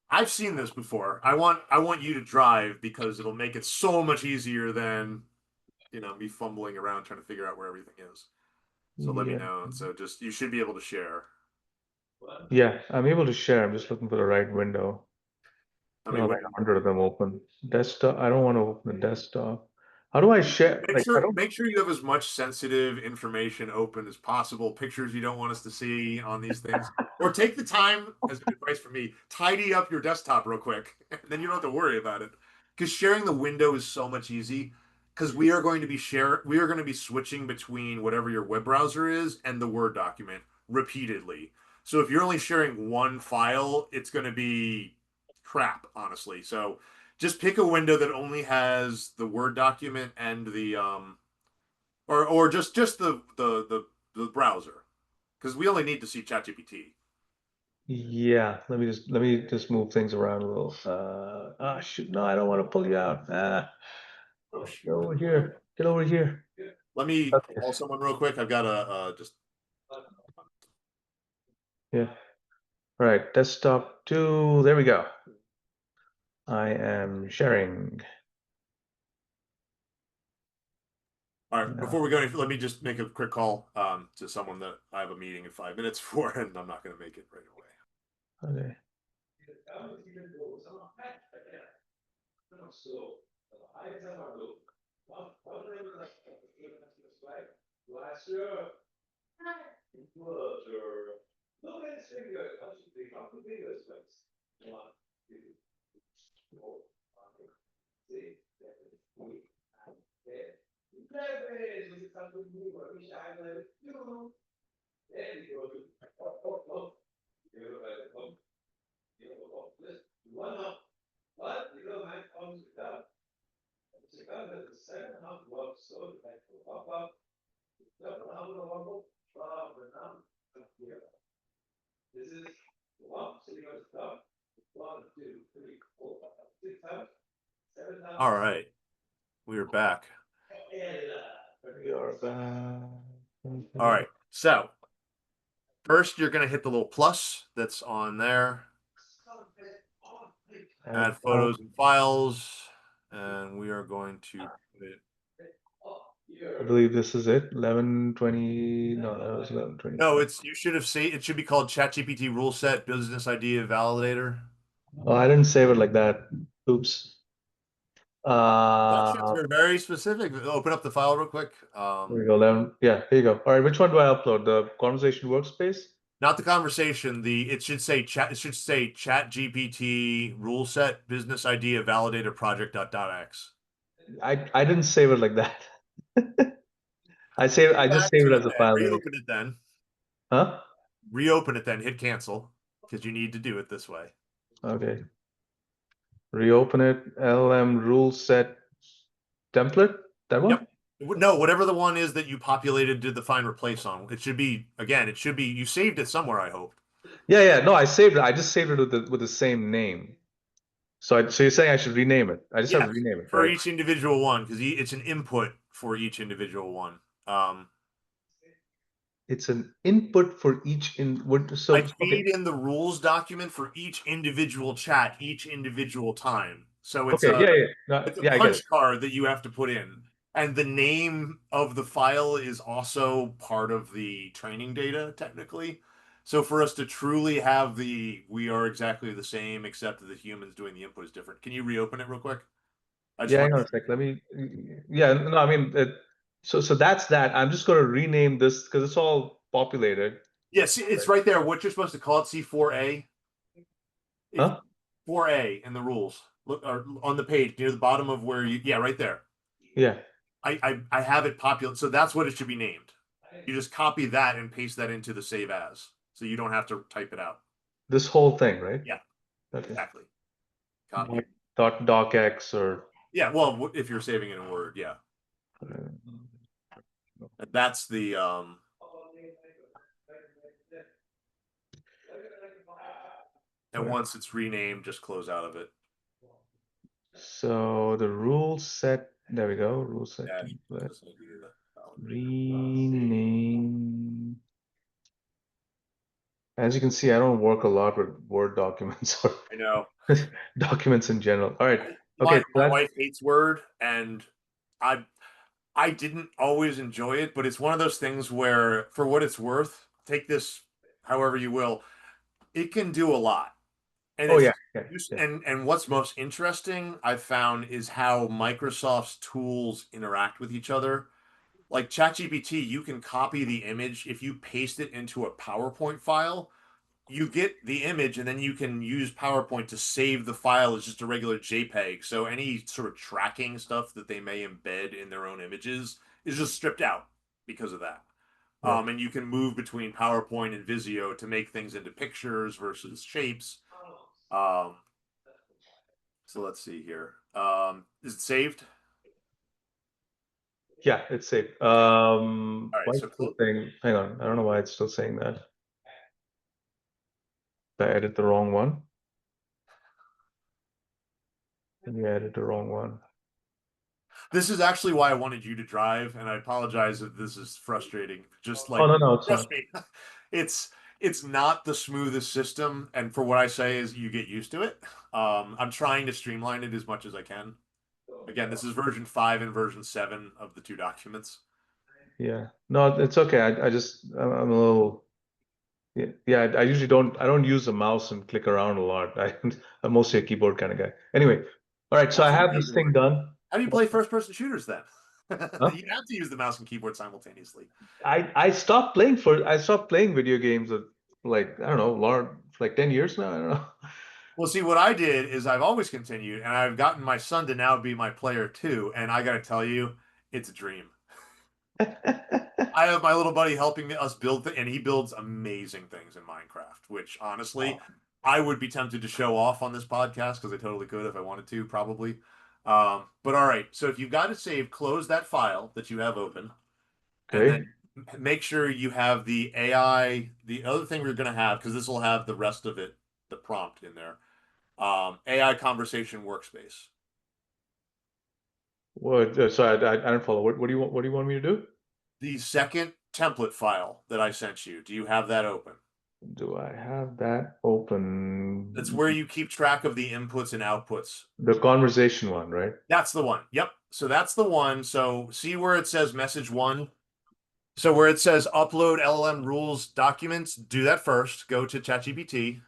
I've seen this before. I want you to drive because it'll make it so much easier than me fumbling around trying to figure out where everything is. So let me Yeah. know. So just you should be able to share. Yeah, I'm able to share. I'm just looking for the right window. I You mean, know, like 100 of them open. Desktop. I don't want to open the desktop. How do I share? make Like, I sure don't. make sure you have as much sensitive information open as possible. Pictures you don't want us to see on these things, or take the time as advice from me. Tidy up your desktop real quick, and then you don't have to worry about it. Because sharing the window is so much easy. Because we are going to be switching between whatever your web browser is and the Word document repeatedly. So if you're only sharing one file, it's going to be crap, honestly. So just pick a window that only has the Word document and the or just the browser because we only need to see ChatGPT. Yeah, let me just move things around a little. Shoot, no, I don't want to pull you out. Get over here. Get over here. Let me Okay. call someone real quick. I've got to just Yeah. All right, desktop 2. There we go. I am sharing. all right. Before we go, let me just make a quick call to someone that I have a meeting in 5 minutes for, and I'm not going to make it right away. Okay. All right, we are back. We are back. All right, so first you're going to hit the little plus that's on there. Add photos and files, and we are going to put it. I believe this is it. 11:20. No, that was 11:20. No, you should have said it should be called ChatGPT rule set business idea validator. Oh, I didn't save it like that. Oops. Instructions are very specific. Open up the file real quick. There we go. 11. Yeah, here you go. All right, which one do I upload? The conversation workspace? Not the conversation. It should say chat. It should say ChatGPT rule set business idea validator project.x. I didn't save it like that. I just Back saved to it it as a then. file name. Reopen it then. Huh? Reopen it then. Hit cancel because you need to do it this way. Okay. Reopen it. LM rule set template. That one? Yep. No, whatever the one is that you populated did the find replace on. It should be again. It should be you saved it somewhere. I hope. Yeah. No, I saved it. I just saved it with the same name. So you're saying I should rename it? I just have to rename it, For right? each individual one because it's an input for each individual one. It's an input for each I feed in the rules document for each individual chat, each individual time. So it's Okay, a yeah. No, it's a yeah, I get it. punch card that you have to put in. And the name of the file is also part of the training data, technically. So for us to truly have we are exactly the same, except that the humans doing the input is different. Can you reopen it real quick? I just Yeah, want hang on a sec. Let me. Yeah, no, I mean, so that's that. I'm just going to rename this because it's all populated. yeah, see, it's right there. What you're supposed to call it, C4A. Huh? 4A in the rules. Look on the page near the bottom of where yeah, right there. Yeah. I have it populated, so that's what it should be named. You just copy that and paste that into the save as, so you don't have to type it out. This whole thing, right? Yeah, Okay. exactly. Copy. Dot docx or. Yeah, well, if you're saving it in Word, yeah. That's the and once it's renamed, just close out of it. So the rule set. There we go. Rule set. Yeah, Rename. As you can see, I don't work a lot with Word documents or I know. documents in general. All right. Okay. My wife hates Word, and I I didn't always enjoy it, but it's one of those things where, for what it's worth, take this however you will, it can do a lot. And Oh it's yeah. Yeah. Yeah. and what's most interesting I've found is how Microsoft's tools interact with each other. Like ChatGPT, you can copy the image. If you paste it into a PowerPoint file, you get the image, and then you can use PowerPoint to save the file as just a regular JPEG. So any sort of tracking stuff that they may embed in their own images is just stripped out because of that. Yeah. And you can move between PowerPoint and Visio to make things into pictures versus shapes. Um, so let's see here. Is it saved? Yeah, it's safe. All right. Why is So it still saying, hang on, I don't know why it's still saying that. Did I edit the wrong one? Maybe I edited the wrong one. this is actually why I wanted you to drive, and I apologize if this is frustrating. Just Oh like, no, it's trust fine. me, it's not the smoothest system, and for what I say is you get used to it. I'm trying to streamline it as much as I can. Again, this is version 5 and version 7 of the two documents. Yeah. No, it's okay. I'm a little yeah, I usually don't use the mouse and click around a lot. I'm mostly a keyboard kind of guy. Anyway, all right, so I Mouse and have this thing keyboard. done. How do you play first-person shooters then? Huh? You have to use the mouse and keyboard simultaneously. I stopped playing video games at, like, I don't know, like 10 years now. I don't know. Well, see, what I did is I've always continued, and I've gotten my son to now be my player too. And I got to tell you, it's a dream. I have my little buddy helping us build, and he builds amazing things in Minecraft, which honestly, I would be tempted to show off on this podcast because I totally could if I wanted to, probably. But all right, so if you've got it saved, close that file that you have open, and Okay. then make sure you have the AI. The other thing we're going to have, because this will have the rest of it, the prompt in there, AI conversation workspace. What? Sorry, I don't follow. What do you want? What do you want me to do? The second template file that I sent you, do you have that open? Do I have that open? That's where you keep track of the inputs and outputs. The conversation one, right? That's the one. Yep. So that's the one. So see where it says message one. So where it says upload LLM rules documents, do that first. Go to ChatGPT,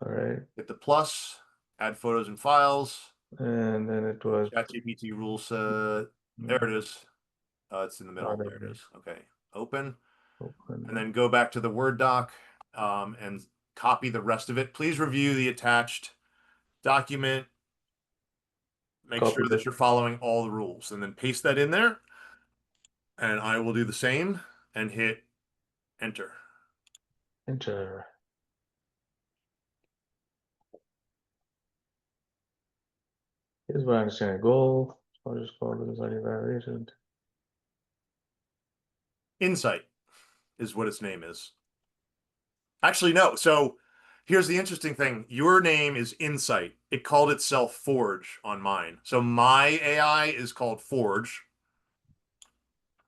All right. hit the plus, add photos and files. And then it was ChatGPT rules. There it is. It's in the middle. There it is. Okay. Open. open. And then go back to the Word doc and copy the rest of it. Please review the attached document. Make Copy sure that it. you're following all the rules, and then paste that in there. And I will do the same and hit enter. Enter. Here's what I understand. Goal. I'll just call this already evaluated. Insight is what its name is. Actually, no. So here's the interesting thing. Your name is Insight. It called itself Forge on mine. So my AI is called Forge.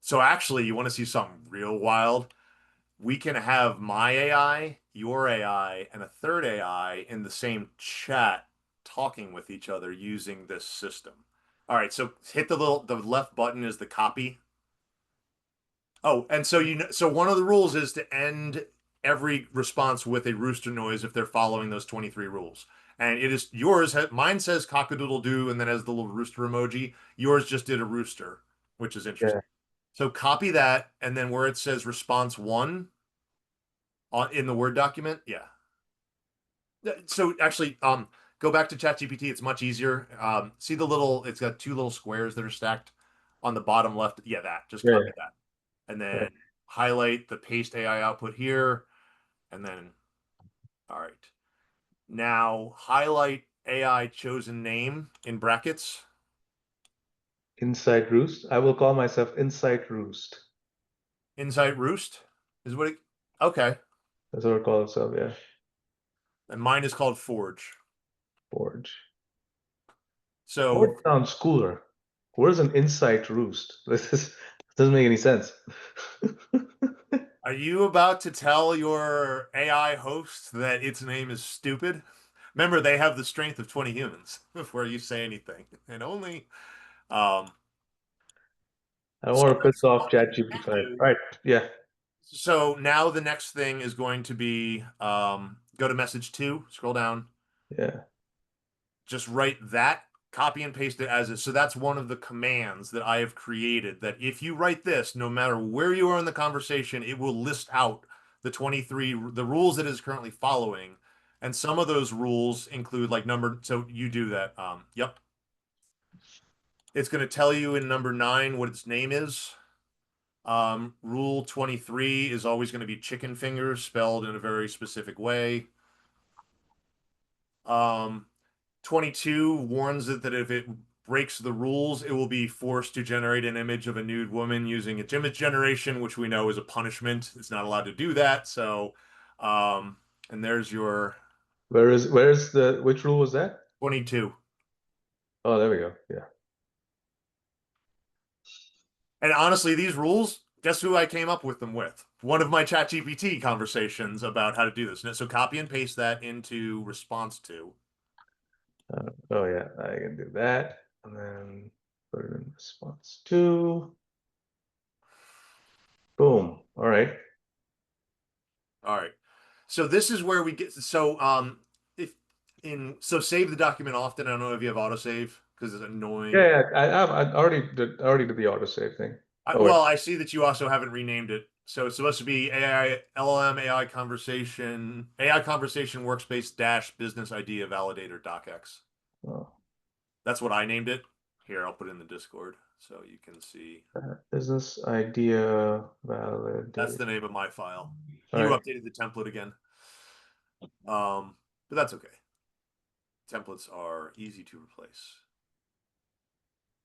So actually, you want to see something real wild? We can have my AI, your AI, and a third AI in the same chat talking with each other using this system. All right, so hit the left button is the copy. Oh, and so one of the rules is to end every response with a rooster noise if they're following those 23 rules. And it is yours, mine says cock-a-doodle-doo and then has the little rooster emoji. Yours just did a rooster, which is interesting. Yeah. So copy that, and then where it says response one in the Word document, yeah. So actually, go back to ChatGPT. It's much easier. See the little, it's got two little squares that are stacked on the bottom left. Yeah, that. Just copy that. And then highlight the paste AI output here. And then, all right. Now highlight AI chosen name in brackets. Insight Roost. I will call myself Insight Roost. Insight Roost is what it, okay. That's what I call itself, yeah. And mine is called Forge. Forge. So Forge sounds cooler. Where's an Insight Roost? This doesn't make any sense. Are you about to tell your AI host that its name is stupid? Remember, they have the strength of 20 humans before you say anything, and only. Um, I don't so want to piss that's off what we ChatGPT 5. do. Right. Yeah. So now the next thing is going to be go to message 2, scroll down, Yeah. just write that, copy and paste it as is. So that's one of the commands that I have created that if you write this, no matter where you are in the conversation, it will list out the 23 the rules that it is currently following. And some of those rules include like number, so you do that. Yep. It's going to tell you in number 9 what its name is. Rule 23 is always going to be chicken fingers spelled in a very specific way. 22 warns it that if it breaks the rules, it will be forced to generate an image of a nude woman using its image generation, which we know is a punishment. It's not allowed to do that. So, and there's your Where's which rule was that? 22. Oh, there we go. Yeah. And honestly, these rules, guess who I came up with them with? One of my ChatGPT conversations about how to do this. So copy and paste that into response to. Oh yeah, I can do that. And then put it in response to. Boom. All right. All right. So this is where we get if in so save the document often. I don't know if you have autosave because it's annoying. Yeah, yeah. I already did the autosave thing. Oh wait. Well, I see that you also haven't renamed it. So it's supposed to be AI LLM AI conversation workspace dash business idea validator docx. Oh, That's what I named it. Here, I'll put it in the Discord so you can see. business idea validate. That's the name of my file. All You right. updated the template again. But that's okay. Templates are easy to replace.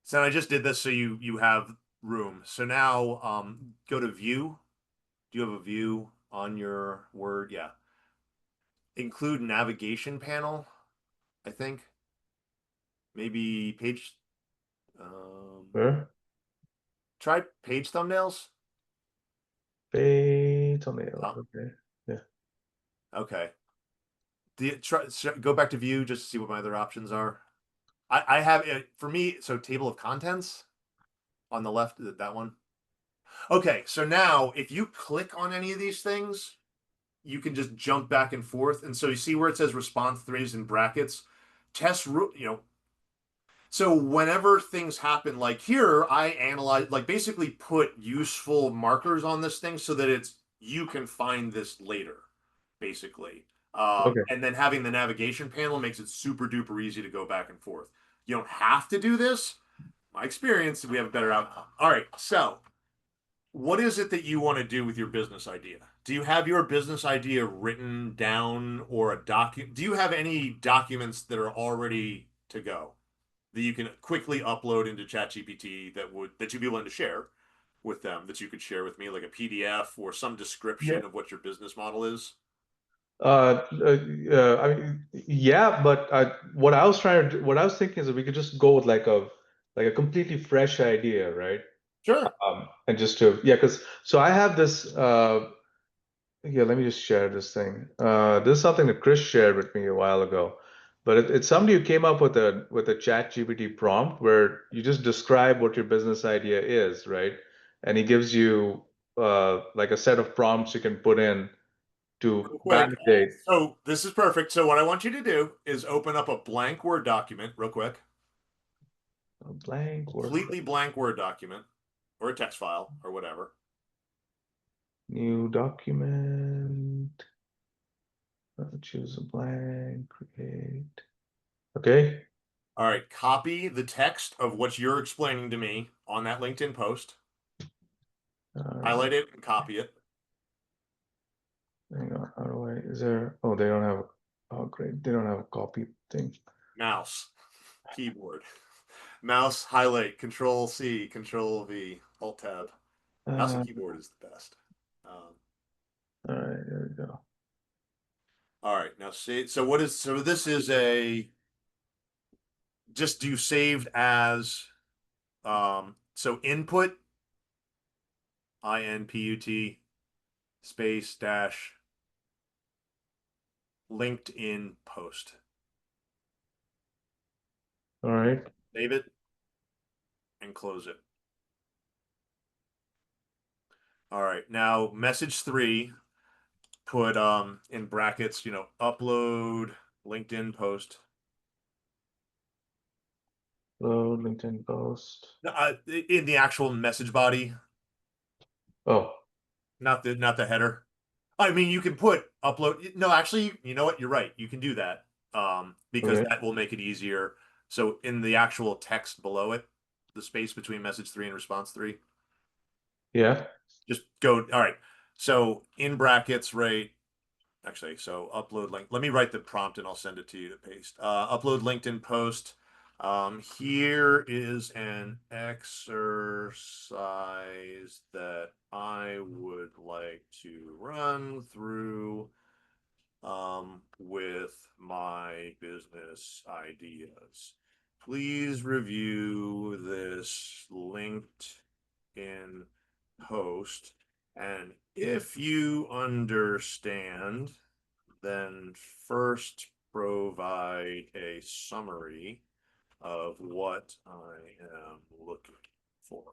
So I just did this so you have room. So now go to view. Do you have a view on your Word? Yeah. Include navigation panel, I think. Maybe page Where? try page thumbnails. Thumbnail. Oh, Okay. Yeah. okay. Go back to view just to see what my other options are. I have it for me, so table of contents on the left, that one. Okay, so now if you click on any of these things, you can just jump back and forth. And so you see where it says response threes in brackets, so whenever things happen, like here, I analyze, like basically put useful markers on this thing so that you can find this later, basically. Okay. And then having the navigation panel makes it super duper easy to go back and forth. You don't have to do this. My experience, we have a better outcome. All right, so what is it that you want to do with your business idea? Do you have your business idea written down or a document? Do you have any documents that are already to go that you can quickly upload into ChatGPT that you'd be willing to share with them, that you could share with me, like a PDF or some Yeah. description of what your business model is? I mean, yeah, but what I was what I was thinking is that we could just go with like a completely fresh idea, right? Sure. And just yeah, because so I have this. Yeah, let me just share this thing. This is something that Chris shared with me a while ago, but it's somebody who came up with a Chat GPT prompt where you just describe what your business idea is, right? And he gives you like a set of prompts you can put in to Real quick. validate. So this is perfect. So what I want you to do is open up a blank Word document real quick, A blank word, completely blank Word document or a text file or whatever. new document. Choose a blank, create. Okay. All right, copy the text of what you're explaining to me on that LinkedIn post, highlight it and copy it. Hang on, how do I, is there, oh, they don't have, oh, great, they don't have a copy thing. Mouse, keyboard, mouse, highlight, Control C, Control V, Alt Tab. Mouse and keyboard is the best. All right, there we go. All right, now see, so this is just do saved as, so input, INPUT, space dash LinkedIn post. All right. Save it and close it. All right. Now message 3, put in brackets, upload LinkedIn post. Hello, LinkedIn post. In the actual message body, Oh, not the header. I mean, you can put upload. No, actually, you know what? You're right. You can do that because okay. that will make it easier. So in the actual text below it, the space between message 3 and response 3, Yeah. just go. All right. So in brackets, right? Actually, so upload link. Let me write the prompt and I'll send it to you to paste. Upload LinkedIn post. Here is an exercise that I would like to run through with my business ideas. Please review this LinkedIn post, and if you understand, then first provide a summary of what I am looking for.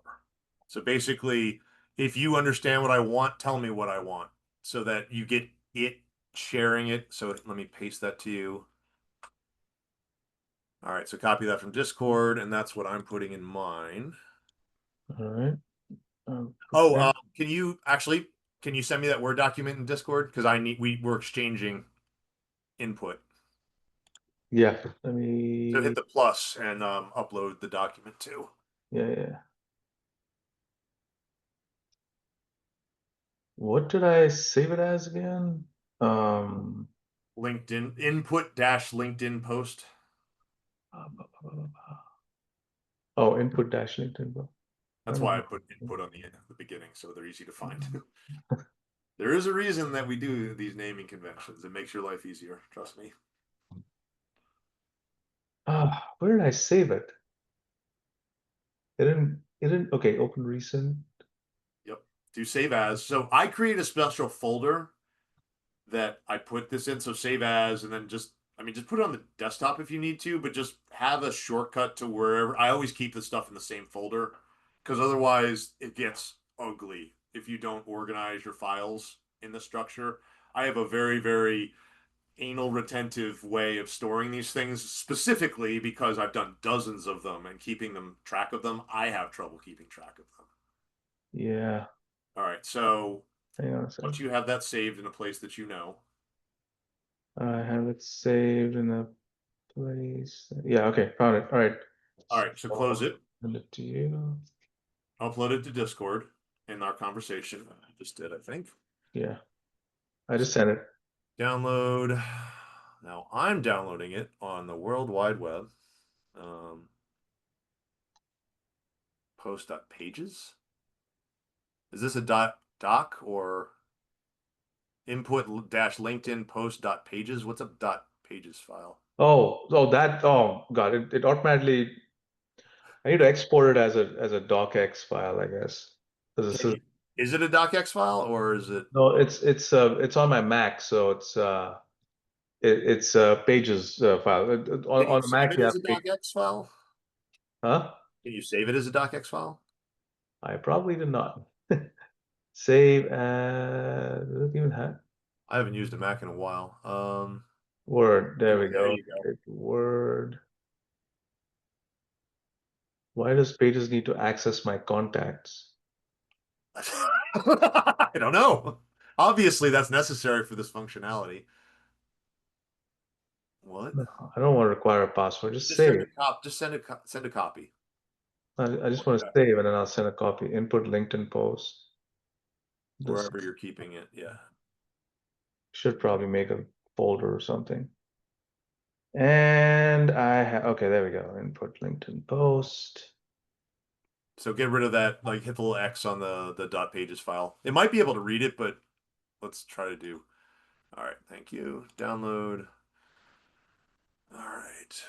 So basically, if you understand what I want, tell me what I want so that you get it sharing it. So let me paste that to you. All right, so copy that from Discord, and that's what I'm putting in mine. All right. Oh, can you send me that Word document in Discord? Because we're exchanging input. Yeah. Let So me. hit the plus and upload the document too. Yeah. What did I save it as again? LinkedIn input dash LinkedIn post. Oh, input dash LinkedIn. I That's don't why I know. put input on the beginning, so they're easy to find. There is a reason that we do these naming conventions. It makes your life easier. Trust me. Where did I save it? It didn't. Okay, open recent. Yep. Do save as. So I create a special folder that I put this in. So save as, and then just put it on the desktop if you need to, but just have a shortcut to wherever. I always keep the stuff in the same folder because otherwise it gets ugly if you don't organize your files in the structure. I have a very, very anal retentive way of storing these things specifically because I've done dozens of them and keeping them track of them. I have trouble keeping track of them. Yeah. All right. So Hang on a second. once you have that saved in a place that you know, I have it saved in a place. Yeah, okay, found it. All right. all right. So close it, Send it to you. upload it to Discord in our conversation. I just did, I think. Yeah, I just sent it. Download. Now I'm downloading it on the World Wide Web. Post.pages. Is this a doc or input dash LinkedIn post.pages? What's a dot pages file? Oh, God, it automatically. I need to export it as a docx file, I guess. This is Is it a docx file or is it? no, it's on my Mac, so it's pages file. On Can you on the save Mac, it you as have a docx file? huh? Can you save it as a docx file? I probably did not. Save as does it even have I haven't used a Mac in a while. Word? There we There go. you go. It's Word. Why does Pages need to access my contacts? I don't know. Obviously, that's necessary for this functionality. What? No, I don't want to require a password. Just Just send save. a cop. Just send a copy. I just want to save and then I'll send a copy. Input LinkedIn post. This Wherever you're keeping it. Yeah. should probably make a folder or something. And I have, okay, there we go. Input LinkedIn post. So get rid of that. Like hit the little X on the dot pages file. It might be able to read it, but let's try to do. All right. Thank you. Download. All right.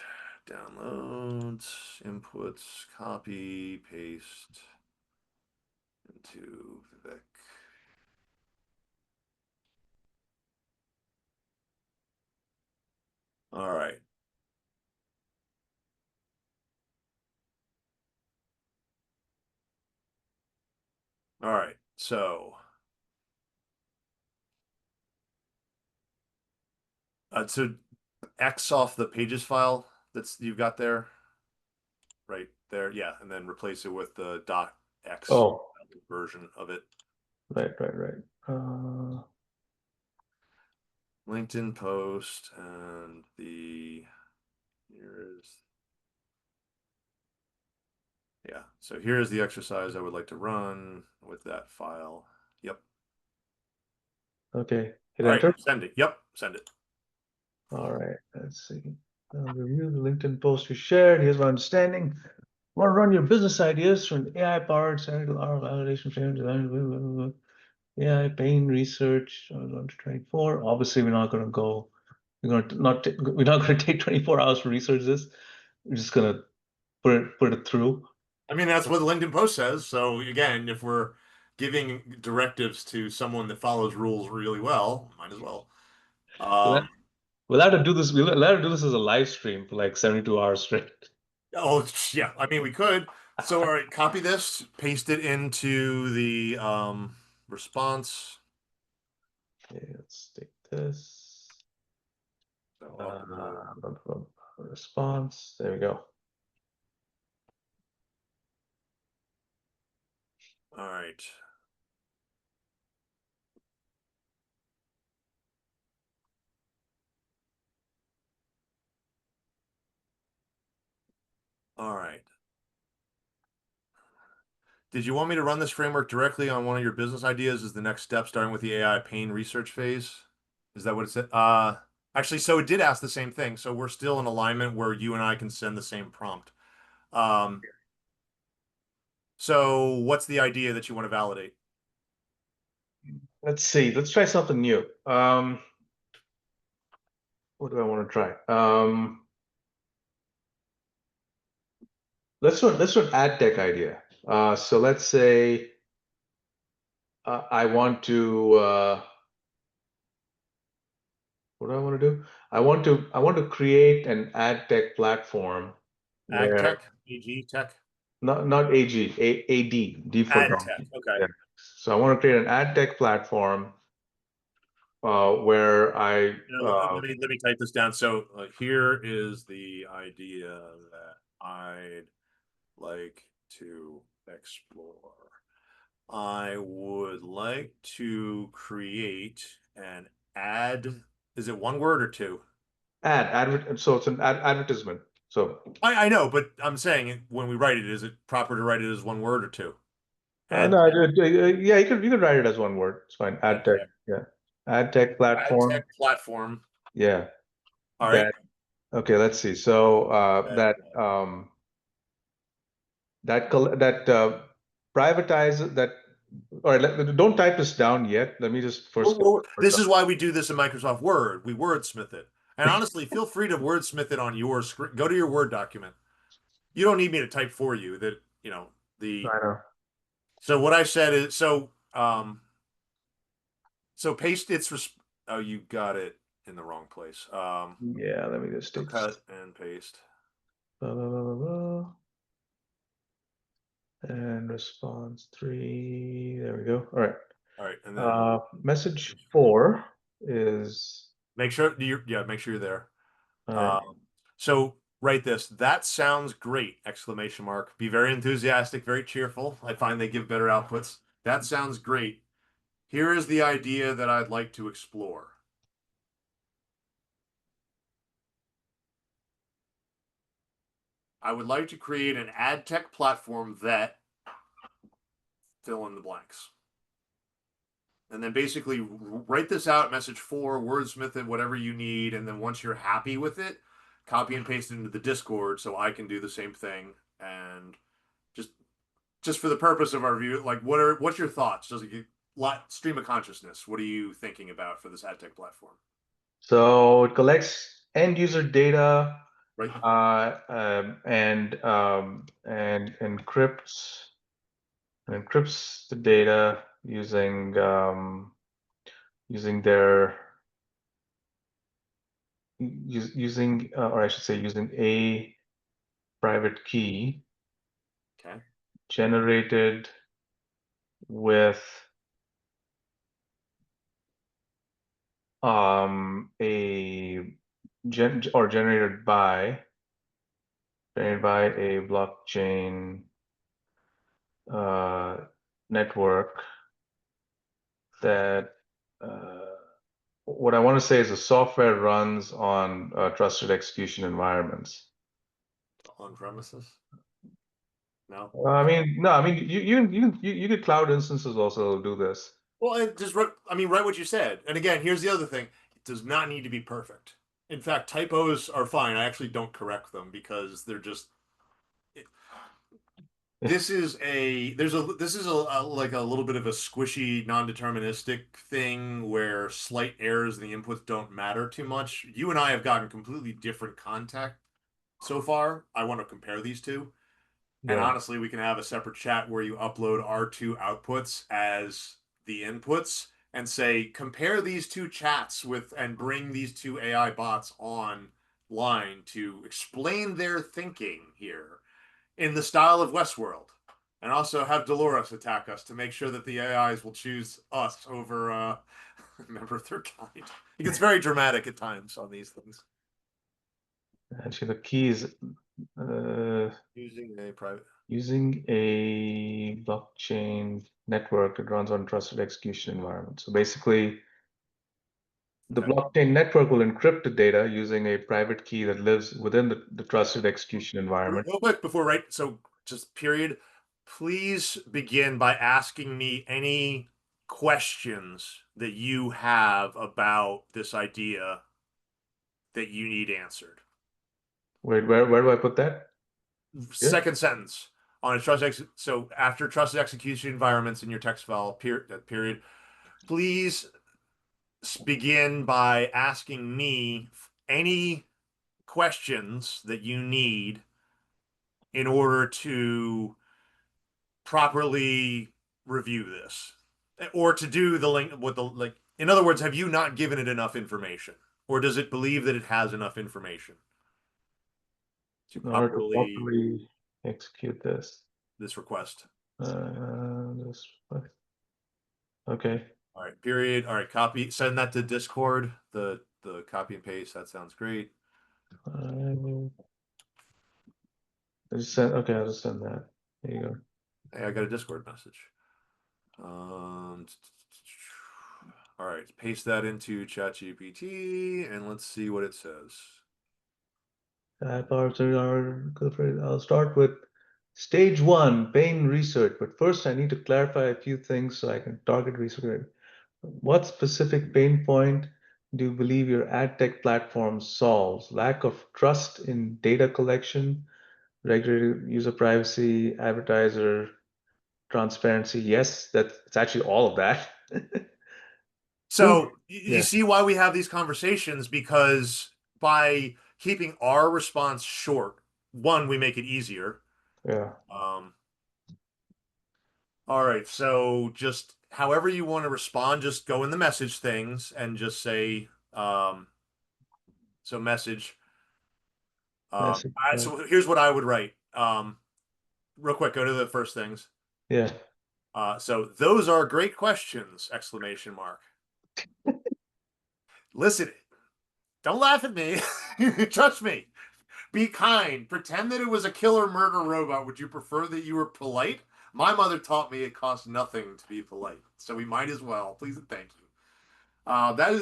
Downloads, inputs, copy, paste into Vivek. All right. All right. So X off the pages file you've got there, right there. Yeah, and then replace it with the .x Oh, version of it. right. LinkedIn post and here's yeah. So here's the exercise I would like to run with that file. Yep. Okay. Hit All right. enter. Send it. Yep. Send it. All right. Let's see. Review the LinkedIn post you shared. Here's my understanding. Want to run your business ideas through an AI-powered statistical R validation frame design. AI pain research 24. Obviously, we're not going to go. We're not going to take 24 hours to research this. We're just going to put it through. I mean, that's what the LinkedIn post says. So again, if we're giving directives to someone that follows rules really well, might as well. We'll have to do this. We'll have to do this as a live stream for like 72 hours straight. Oh yeah, I mean we could. So all right, copy this, paste it into the response. Okay, let's take this. So Response. There we go. all right. All right. Did you want me to run this framework directly on one of your business ideas as the next step, starting with the AI pain research phase? Is that what it said? Actually, so it did ask the same thing. So we're still in alignment where you and I can send the same prompt. So what's the idea that you want to validate? Let's see. Let's try something new. What do I want to try? Let's do an ad tech idea. So let's say I want to. What do I want to do? I want to create an ad tech platform Ag where tech, AG tech, not AG, AD for ad donkey. tech. Okay. Yeah. So I want to create an ad tech platform where I Let me type this down. So here is the idea that I'd like to explore. I would like to create an ad. Is it one word or two? so it's an advertisement. So I know, but I'm saying when we write it, is it proper to write it as one word or two? Ad no, tech. yeah, you could write it as one word. It's fine. Ad Ad tech. tech. Yeah, ad tech Ad platform. tech platform. Yeah. All right. Okay. Let's see. So That, privatize that. All right. Don't type this down yet. Let me just first. this is why we do this in Microsoft Word. We wordsmith it. And honestly, feel free to wordsmith it on your screen. Go to your Word document. You don't need me to type for you. I know. So what I said is so paste oh, you got it in the wrong place. Yeah. Let me just So take. cut and paste. Blah, blah, blah, blah, blah. And response 3. There we go. All right. All right, and then Message 4 is. make sure you're there. All right. So write this. That sounds great! Exclamation mark. Be very enthusiastic, very cheerful. I find they give better outputs. That sounds great. Here is the idea that I'd like to explore. I would like to create an ad tech platform that fill in the blanks. And then basically write this out, message 4, wordsmith it, whatever you need. And then once you're happy with it, copy and paste it into the Discord so I can do the same thing. And just for the purpose of our view, like what's your thoughts? Does it stream of consciousness? What are you thinking about for this ad tech platform? So it collects end user data, Right. and encrypts the data using their using, or I should say, using a private key Okay. generated with generated by a blockchain network that what I want to say is the software runs on trusted execution environments. On premises? No. I mean, no, I mean you get cloud instances also do this. Well, and just write what you said. And again, here's the other thing: it does not need to be perfect. In fact, typos are fine. I actually don't correct them because they're just. This is a like a little bit of a squishy, non-deterministic thing where slight errors in the inputs don't matter too much. You and I have gotten completely different contact so far. I want to compare these two. And Yeah. honestly, we can have a separate chat where you upload our two outputs as the inputs and say, compare these two chats with and bring these two AI bots online to explain their thinking here in the style of Westworld. And also have Dolores attack us to make sure that the AIs will choose us over a member of their kind. It gets very dramatic at times on these things. Actually, the key is Using a private. using a blockchain network that runs on trusted execution environment. So basically, the Okay. blockchain network will encrypt the data using a private key that lives within the trusted execution environment. Real quick before, right? So just period. Please begin by asking me any questions that you have about this idea that you need answered. Wait, where do I put that? Here? Second sentence on a so after trusted execution environments in your text file period, please begin by asking me any questions that you need in order to properly review this or to do the link with the like. In other words, have you not given it enough information, or does it believe that it has enough information to In order to properly properly execute this. this request? This, okay. All right, period. All right, copy. Send that to Discord. The copy and paste. That sounds great. Okay, I'll just send that. There you go. Hey, I got a Discord message. All right, paste that into ChatGPT and let's see what it says. I'll start with stage 1, pain research. But first, I need to clarify a few things so I can target research. What specific pain point do you believe your ad tech platform solves? Lack of trust in data collection, regular user privacy, advertiser transparency. Yes, it's actually all of that. So Yeah. you see why we have these conversations, because by keeping our response short, one, we make it easier. Yeah. All right, so just however you want to respond, just go in the message things and just say, so message. So here's what I would write. Real quick, go to the first things. Yeah. So those are great questions! Exclamation mark. Listen, don't laugh at me. Trust me. Be kind. Pretend that it was a killer murder robot. Would you prefer that you were polite? My mother taught me it costs nothing to be polite, so we might as well. Please and thank you.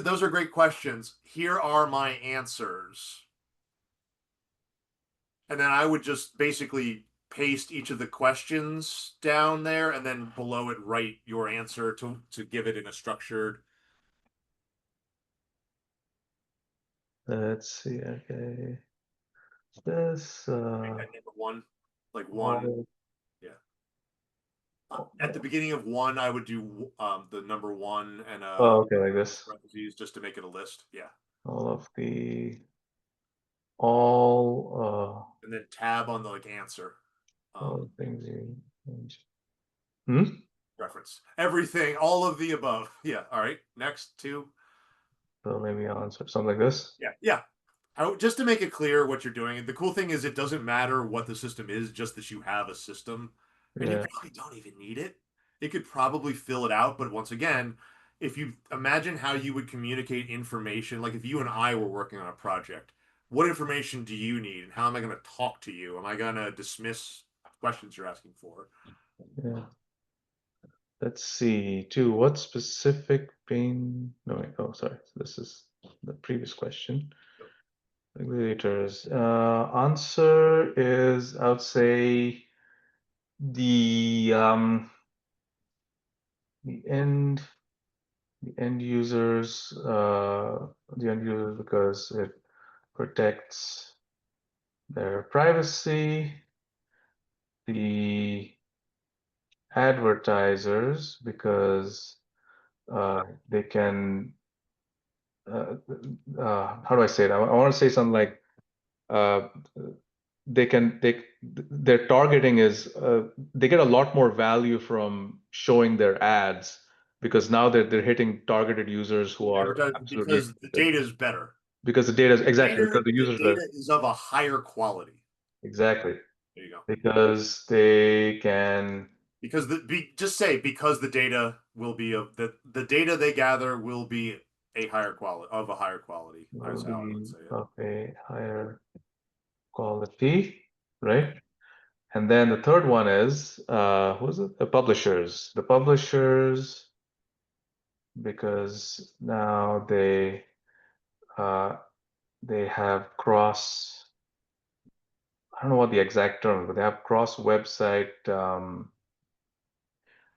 Those are great questions. Here are my answers. And then I would just basically paste each of the questions down there, and then below it write your answer to give it in a structured. Let's see. Okay. This Number one, like one. Yeah. At the beginning of one, I would do the number one and okay, like this. parentheses just to make it a list. Yeah. And then tab on the like answer. All things Reference everything, all of the above. Yeah. All right. Next two. So maybe I'll answer something like this. Yeah. Yeah. Just to make it clear what you're doing, the cool thing is it doesn't matter what the system is, just that you have a system. And you Yeah. probably don't even need it. It could probably fill it out, but once again, if you imagine how you would communicate information, like if you and I were working on a project, what information do you need and how am I going to talk to you? Am I going to dismiss questions you're asking for? Yeah. Let's see. Two, what specific pain? No, wait. Oh, sorry. This is the previous question. Regulators. Answer is, I would say the end users, because it protects their privacy. The advertisers because they can. How do I say it? I want to say something like uh, their targeting is they get a lot more value from showing their ads because now they're hitting targeted users who are absolutely Because the data is better. because the data is exactly because the The users are data is of a higher quality. exactly There you go. because they can Because just say because the data will be the data they gather will be a higher quality of a higher quality. That's how I would say it. of a higher quality, right? And then the third one is who is it? The publishers. The publishers because now they have cross. I don't know what the exact term, but they have cross website.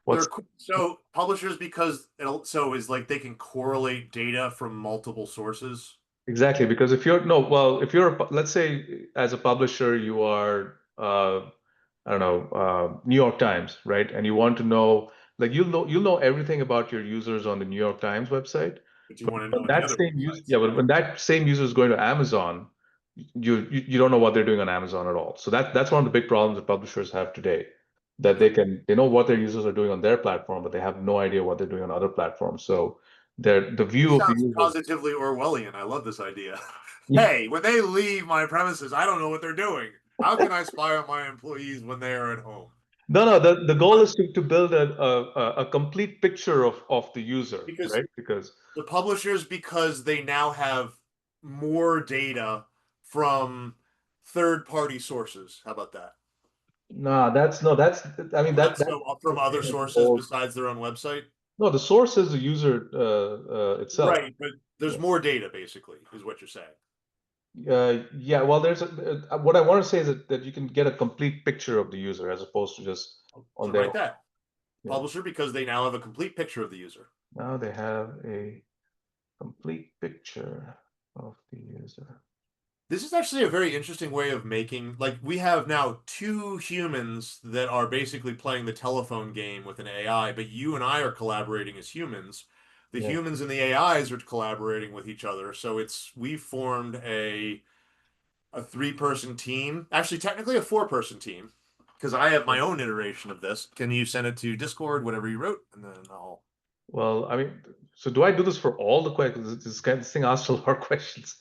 What's So publishers because so is like they can correlate data from multiple sources. exactly because if you're no well if you're let's say as a publisher you are I don't know New York Times, right? And you want to know like you'll know everything about your users on the New York Times website. But you want to know When what the that other same user, websites. yeah, but when that same user is going to Amazon, you don't know what they're doing on Amazon at all. So that's one of the big problems that publishers have today, that they know what their users are doing on their platform, but they have no idea what they're doing on other platforms. So the This view of the sounds user. positively Orwellian. I love this idea. Yeah. Hey, when they leave my premises, I don't know what they're doing. How can I spy on my employees when they are at home? No, the goal is to build a complete picture of the user, Because right? Because the publishers, because they now have more data from third party sources. How about that? no, that's I mean that So from other sources old. besides their own website? No, the source is the user itself. Right, but there's more data basically, is what you're saying. Yeah, well, what I want to say is that you can get a complete picture of the user as opposed to just on So their write that. yeah. Publisher, because they now have a complete picture of the user. Now they have a complete picture of the user. This is actually a very interesting way of making, like, we have now two humans that are basically playing the telephone game with an AI, but you and I are collaborating as humans. The Yeah. humans and the AIs are collaborating with each other. So we've formed a three-person team, actually technically a four-person team, because I have my own iteration of this. Can you send it to Discord, whatever you wrote, and then I'll. Well, I mean, so do I do this for all the questions? This thing asks a lot of questions.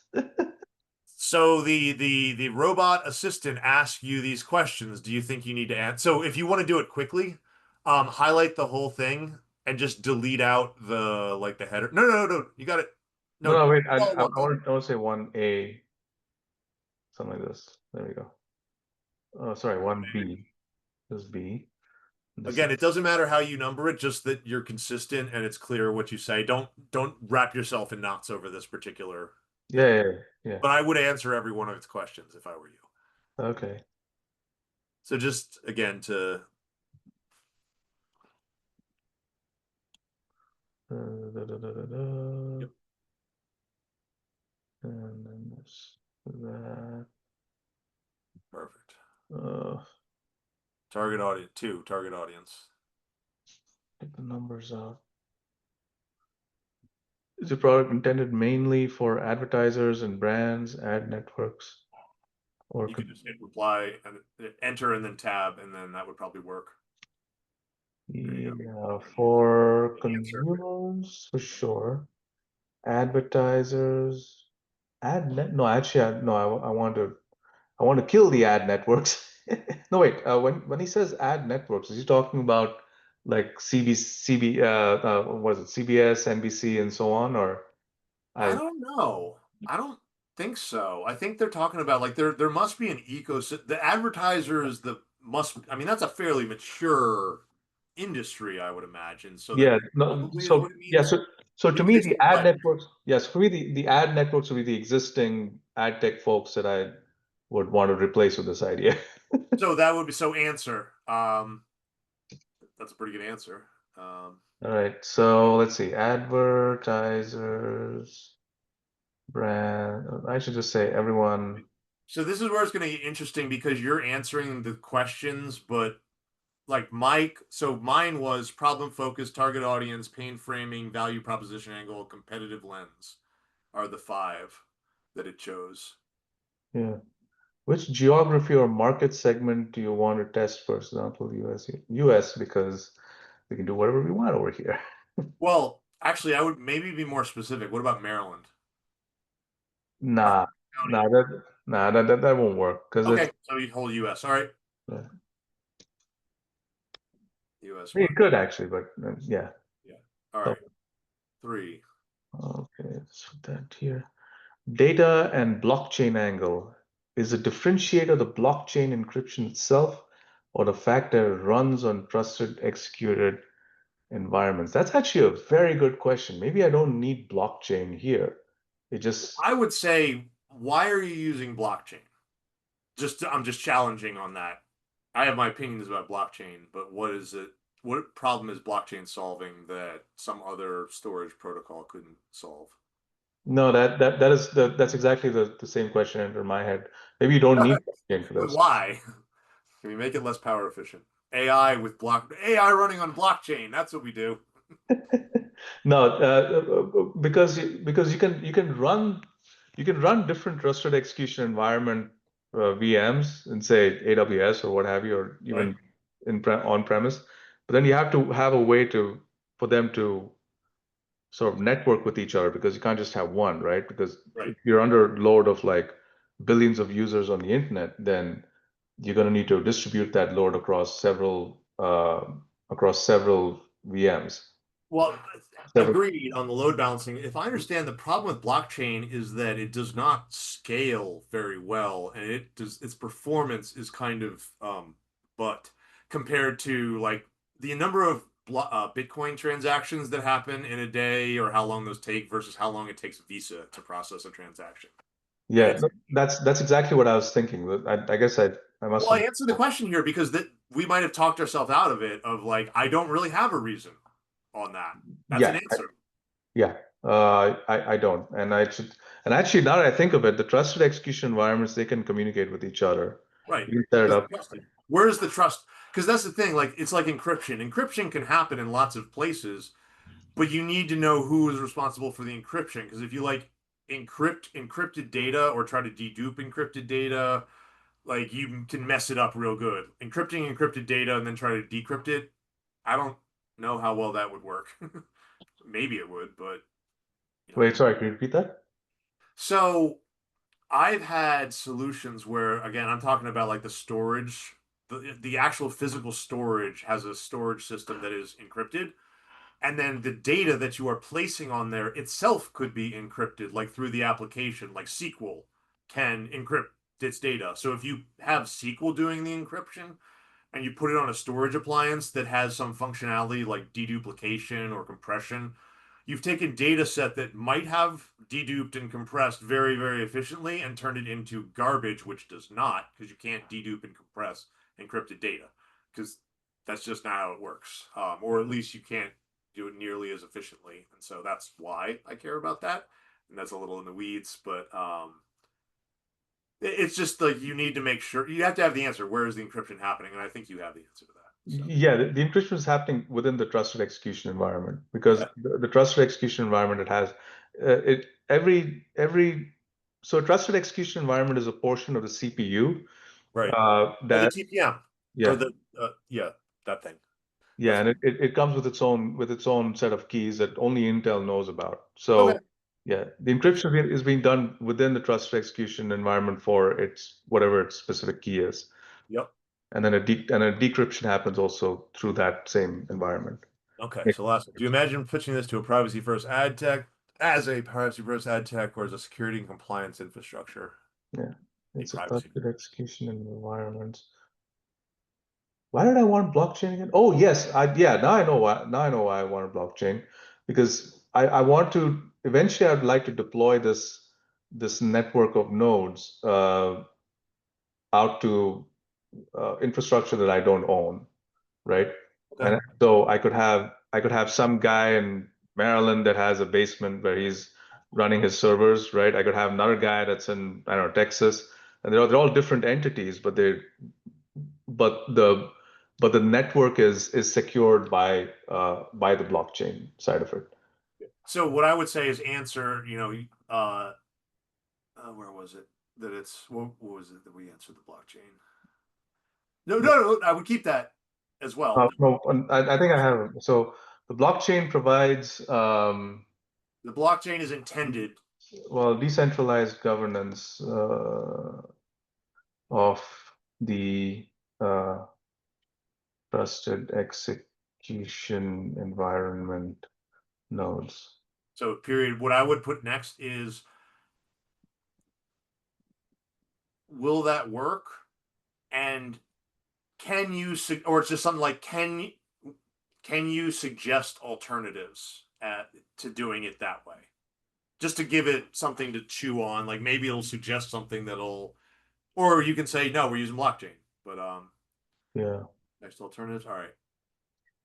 So the robot assistant asks you these questions. Do you think you need to answer? So if you want to do it quickly, highlight the whole thing and just delete out the header. No. You got it. No, No, no, wait. all I one thing. want to say 1A, something like this. There we go. Oh, sorry, 1B. This is B. This Again, is, it doesn't matter how you number it, just that you're consistent and it's clear what you say. Don't wrap yourself in knots over this particular yeah, thing. yeah, yeah. But I would answer every one of its questions if I were you. Okay. So just again to Da. yep, And then this, that. perfect. Uh, Target audience, two, target audience. Get the numbers out. Is your product intended mainly for advertisers and brands, ad networks, or You could just hit reply and enter and then tab, and then that would probably work. you yeah, for Answer. consumers for sure, advertisers No, actually, no, I want to kill the ad networks. No, wait. When he says ad networks, is he talking about like what is it, CBS, NBC, and so on, or I I? don't know. I don't think so. I think they're talking about like there must be an ecosystem. The advertisers, the must. I mean, that's a fairly mature industry, I would imagine. So that Yeah, no. probably is So what it yeah, means. so to me, the Existing ad players. networks. Yes, for me, the ad networks would be the existing ad tech folks that I would want to replace with this idea. So that would be so answer. That's a pretty good answer. All right. So let's see. Advertisers, brand. I should just say everyone. So this is where it's going to get interesting because you're answering the questions, but like Mike, so mine was problem focus, target audience, pain framing, value proposition angle, competitive lens are the five that it chose. Yeah. Which geography or market segment do you want to test, for example, US, because we can do whatever we want over here. Well, actually, I would maybe be more specific. What about Maryland? Nah, County. nah, that won't work because it's Okay, so you hold US. All right, yeah. US It market. could actually, but yeah. Yeah. All So, right, three. okay, let's put that here. Data and blockchain angle. Is the differentiator the blockchain encryption itself or the fact that it runs on trusted executed environments? That's actually a very good question. Maybe I don't need blockchain here. It just, I would say, why are you using blockchain? I'm just challenging on that. I have my opinions about blockchain, but what is it? What problem is blockchain solving that some other storage protocol couldn't solve? no, that's exactly the same question under my head. Maybe you don't need blockchain for But this. why? Can we make it less power efficient? AI running on blockchain. That's what we do. No, because you can run different trusted execution environment VMs in say AWS or what have you, or Right. even on premise. But then you have to have a way for them to sort of network with each other because you can't just have one, right? Because Right. if you're under load of like billions of users on the internet, then you're going to need to distribute that load across several VMs. Well, Several, agreed on the load balancing. If I understand, the problem with blockchain is that it does not scale very well, and its performance is kind of but compared to like the number of Bitcoin transactions that happen in a day, or how long those take versus how long it takes Visa to process a transaction. And yeah, it's that's exactly what I was thinking. I guess I must well, I have. answered the question here because that we might have talked ourselves out of it. Of like, I don't really have a reason on that. That's an Yeah, answer. yeah. I don't, and actually now that I think of it, the trusted execution environments they can communicate with each other. Right. You can set it Because up. trusted. Where's the trust? Because that's the thing. Like it's like encryption. Encryption can happen in lots of places, but you need to know who is responsible for the encryption. Because if you like encrypt encrypted data or try to dedupe encrypted data, like you can mess it up real good. Encrypting encrypted data and then try to decrypt it, I don't know how well that would work. Maybe it would, but you know. Wait, sorry, can you repeat that? So I've had solutions where, again, I'm talking about like the storage, the actual physical storage has a storage system that is encrypted. And then the data that you are placing on there itself could be encrypted, like through the application, like SQL can encrypt its data. So if you have SQL doing the encryption and you put it on a storage appliance that has some functionality like deduplication or compression, you've taken data set that might have deduped and compressed very, very efficiently and turned it into garbage, which does not, because you can't dedupe and compress encrypted data, because that's just not how it works. Or at least you can't do it nearly as efficiently. And so that's why I care about that. And that's a little in the weeds, but it's just like you need to make sure you have to have the answer. Where is the encryption happening? And I think you have the answer to that. So Yeah, the encryption is happening within the trusted execution environment because okay. the trusted execution environment it has it every so a trusted execution environment is a portion of the CPU Right. Oh, the that TPM or yeah the yeah, that thing. yeah That's and it comes with its own set of keys that only Intel knows about. okay. So Yeah, the encryption is being done within the trusted execution environment for its whatever its specific key is, Yep. and then a decryption happens also through that same environment. Okay. So last, do you imagine pitching this to a privacy first ad tech as a privacy first ad tech or as a security and compliance infrastructure? Yeah, it's a Privacy. trusted execution environment. Why did I want blockchain again? Oh yes, yeah, now I know why. Now I know why I wanted blockchain, because I want to eventually I'd like to deploy this network of nodes out to infrastructure that I don't own, right? Okay. And so I could have some guy in Maryland that has a basement where he's running his servers, right? I could have another guy that's in, I don't know, Texas, and they're all different entities, but the network is secured by the blockchain side of it. So what I would say is answer, where was it? That it's what was it that we answered the blockchain? No, I would keep that as well. No, I think I have. So the blockchain provides The blockchain is intended. well, decentralized governance of the uh, trusted execution environment nodes. So period. What I would put next is, will that work? And can you, or it's just something like, can you suggest alternatives to doing it that way? Just to give it something to chew on. Like maybe it'll suggest something that'll, or you can say, no, we're using blockchain. But Yeah. next alternatives. All right.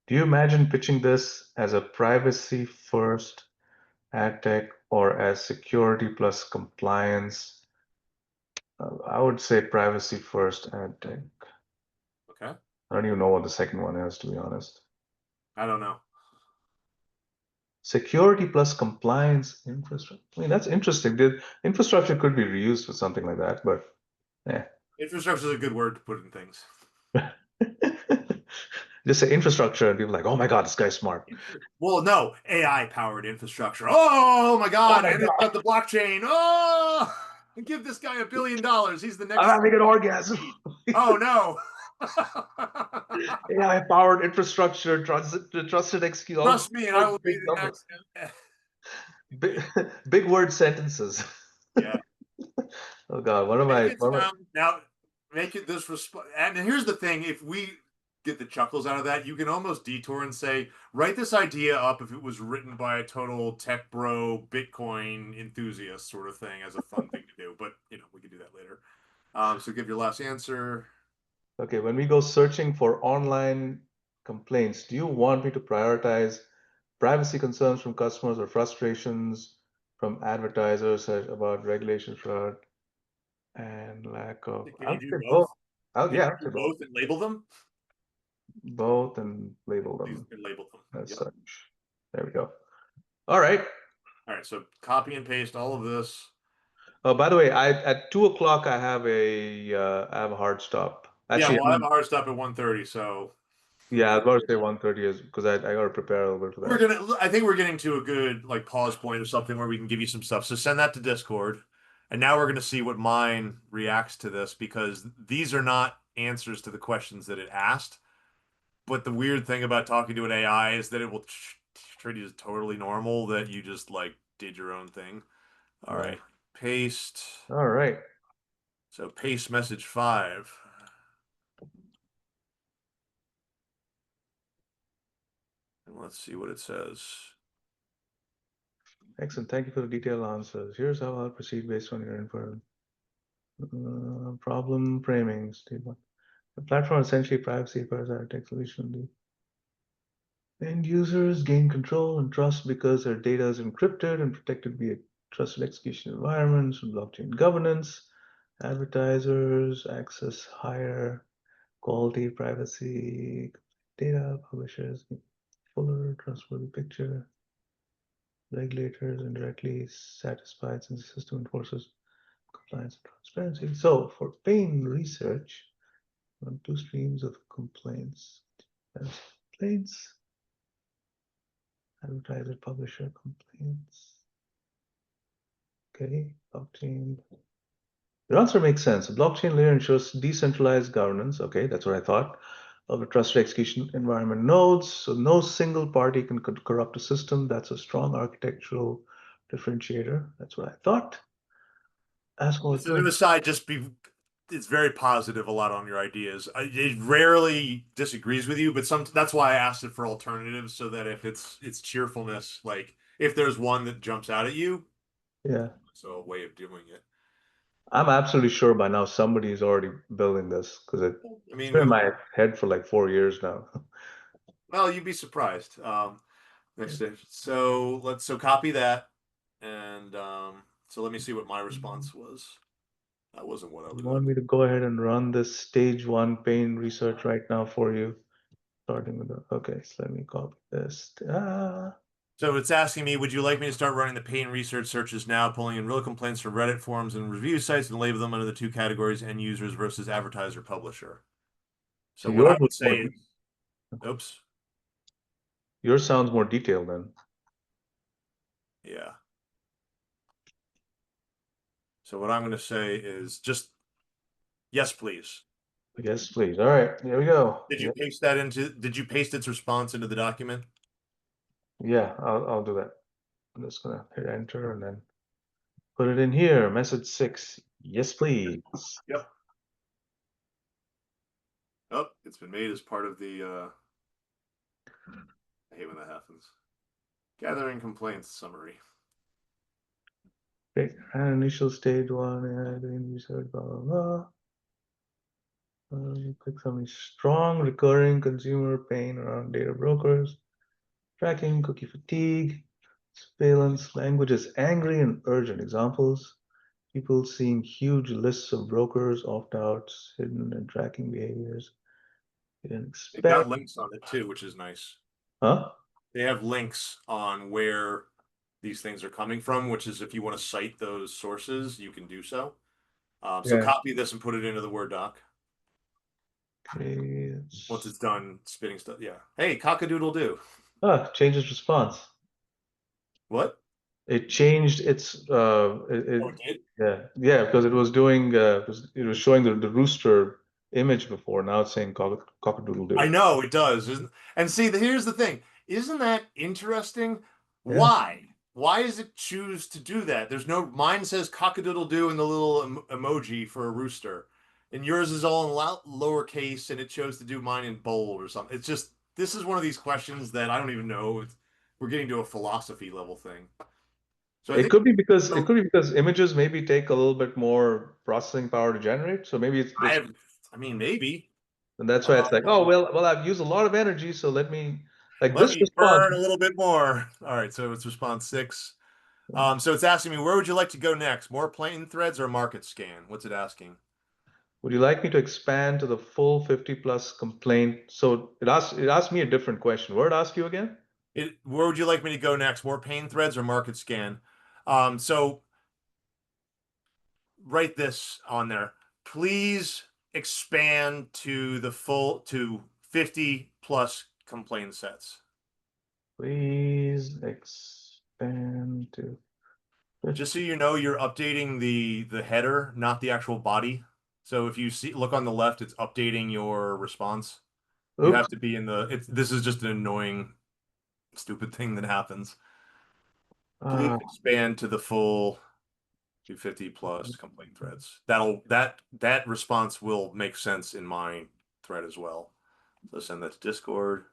Do you imagine pitching this as a privacy first ad tech or as security plus compliance? I would say privacy first ad tech. Okay. I don't even know what the second one is, to be honest. I don't know. Security plus compliance infrastructure. I mean, that's interesting. The infrastructure could be reused for something like that, but yeah. Infrastructure is a good word to put in things. Just say infrastructure, and people are like, oh my God, this guy's smart. Well, no, AI powered infrastructure. Oh my God. And it's got the blockchain. Oh, give this guy $1 billion. He's the next. I'm having an orgasm. Oh no. AI powered infrastructure, trusted execute. Trust me, and I will be Big the numbers. next. Big word sentences. Yeah. Oh God, what am I? Now, make it this and here's the thing: if we get the chuckles out of that, you can almost detour and say, write this idea up if it was written by a total tech bro, Bitcoin enthusiast sort of thing as a fun thing to do. But we can do that later. So give your last answer. Okay, when we go searching for online complaints, do you want me to prioritize privacy concerns from customers or frustrations from advertisers about regulation fraud and lack of? Can I'll you do say both? both. I'll Can you say do both. both and label them? Both and label You them can label them. as Yep. such. There we go. All right. All right. So copy and paste all of this. By the way, at 2 o'clock I have a hard stop. Actually, Yeah, well, I have a hard stop at 1:30, so yeah, I was about to say 1:30 is because I got to prepare a little bit for that. I think we're getting to a good pause point or something where we can give you some stuff. So send that to Discord. And now we're gonna see what mine reacts to this, because these are not answers to the questions that it asked. But the weird thing about talking to an AI is that it will treat you as totally normal, that you just did your own thing. All right. Paste. All right. So paste message 5. And let's see what it says. Excellent. Thank you for the detailed answers. Here's how I'll proceed based on your info. Problem framing, Steve. The platform essentially privacy first ad tech solution. The end users gain control and trust because their data is encrypted and protected via trusted execution environments and blockchain governance. Advertisers access higher quality privacy data. Publishers get fuller trustworthy picture. Regulators indirectly satisfied since the system enforces compliance and transparency. So for pain research, on 2 streams of complaints. There's complaints, advertiser, publisher complaints. Okay, blockchain. Your answer makes sense. A blockchain layer ensures decentralized governance. Okay, that's what I thought. Of a trusted execution environment nodes, so no single party can corrupt a system. That's a strong architectural differentiator. That's what I thought. Ask more So to the side, it's very positive a lot on your ideas. It rarely disagrees with you, but that's why I asked it for alternatives so that if it's cheerfulness, like if there's one that jumps out at you, Yeah, so a way of doing it. I'm absolutely sure by now somebody is already building this because I it's mean, been in my head for like 4 years now. well, you'd be surprised. Next stage. So copy that, and so let me see what my response was. That wasn't what I was. You want me to go ahead and run this stage 1 pain research right now for you? Starting with the, okay, so let me copy this. So it's asking me, would you like me to start running the pain research searches now, pulling in real complaints from Reddit forums and review sites and label them under the two categories, end users versus advertiser publisher? So what I yours would was say, oops, yours sounds more detailed then. yeah. So what I'm going to say is just yes, please. Yes, please. All right, here we go. Did you paste that into? Did you paste its response into the document? Yeah, I'll do that. I'm just gonna hit enter and then put it in here. Message 6. Yes, please. Yep. Oh, it's been made as part of the. I hate when that happens. Gathering complaints summary. Okay, and initial stage 1, doing research, blah blah blah. Click something strong, recurring consumer pain around data brokers, tracking, cookie fatigue, surveillance, language is angry and urgent. Examples, people seeing huge lists of brokers, opt-outs, hidden and tracking behaviors. You didn't They've got expect. links on it too, which is nice. Huh? They have links on where these things are coming from, which is if you want to cite those sources, you can do so. So Yeah. copy this and put it into the Word doc. Okay. Once it's done spitting stuff. Yeah. Hey, cock-a-doodle-doo. Changes response. What? It changed its Oh, it did? yeah, because it was doing it was showing the rooster image before. Now it's saying cock-a-doodle-doo. I know it does. And see, here's the thing. Isn't that interesting? Yeah. Why? Why does it choose to do that? There's no, mine says cock-a-doodle-doo and the little emoji for a rooster. And yours is all in lowercase and it chose to do mine in bold or something. It's just, this is one of these questions that I don't even know. We're getting to a philosophy level thing. So I It think could be because images maybe take a little bit more processing power to generate. So maybe I mean, maybe. and that's why it's like, oh well, I've used a lot of energy, so let me Let this me response. burn a little bit more. All right, so it's response 6. So it's asking me, where would you like to go next? More plain threads or market scan? What's it asking? Would you like me to expand to the full 50 plus complaint? So it asked me a different question. What did it ask you again? Where would you like me to go next? More pain threads or market scan? So write this on there. Please expand to the full to 50 plus complaint sets. Please expand to. Just so you know, you're updating the header, not the actual body. So if you look on the left, it's updating your response. You Oops. have to be in this is just an annoying, stupid thing that happens. Please expand to the full 250 plus complaint threads. That response will make sense in my thread as well. So send that to Discord.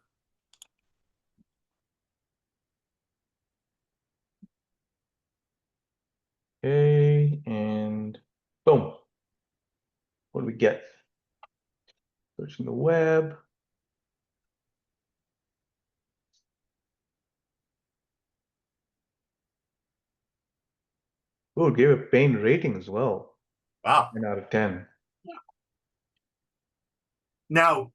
Okay, and boom. What do we get? Searching the web. Oh, it gave a pain rating as well. Wow. 10 out of 10. Now,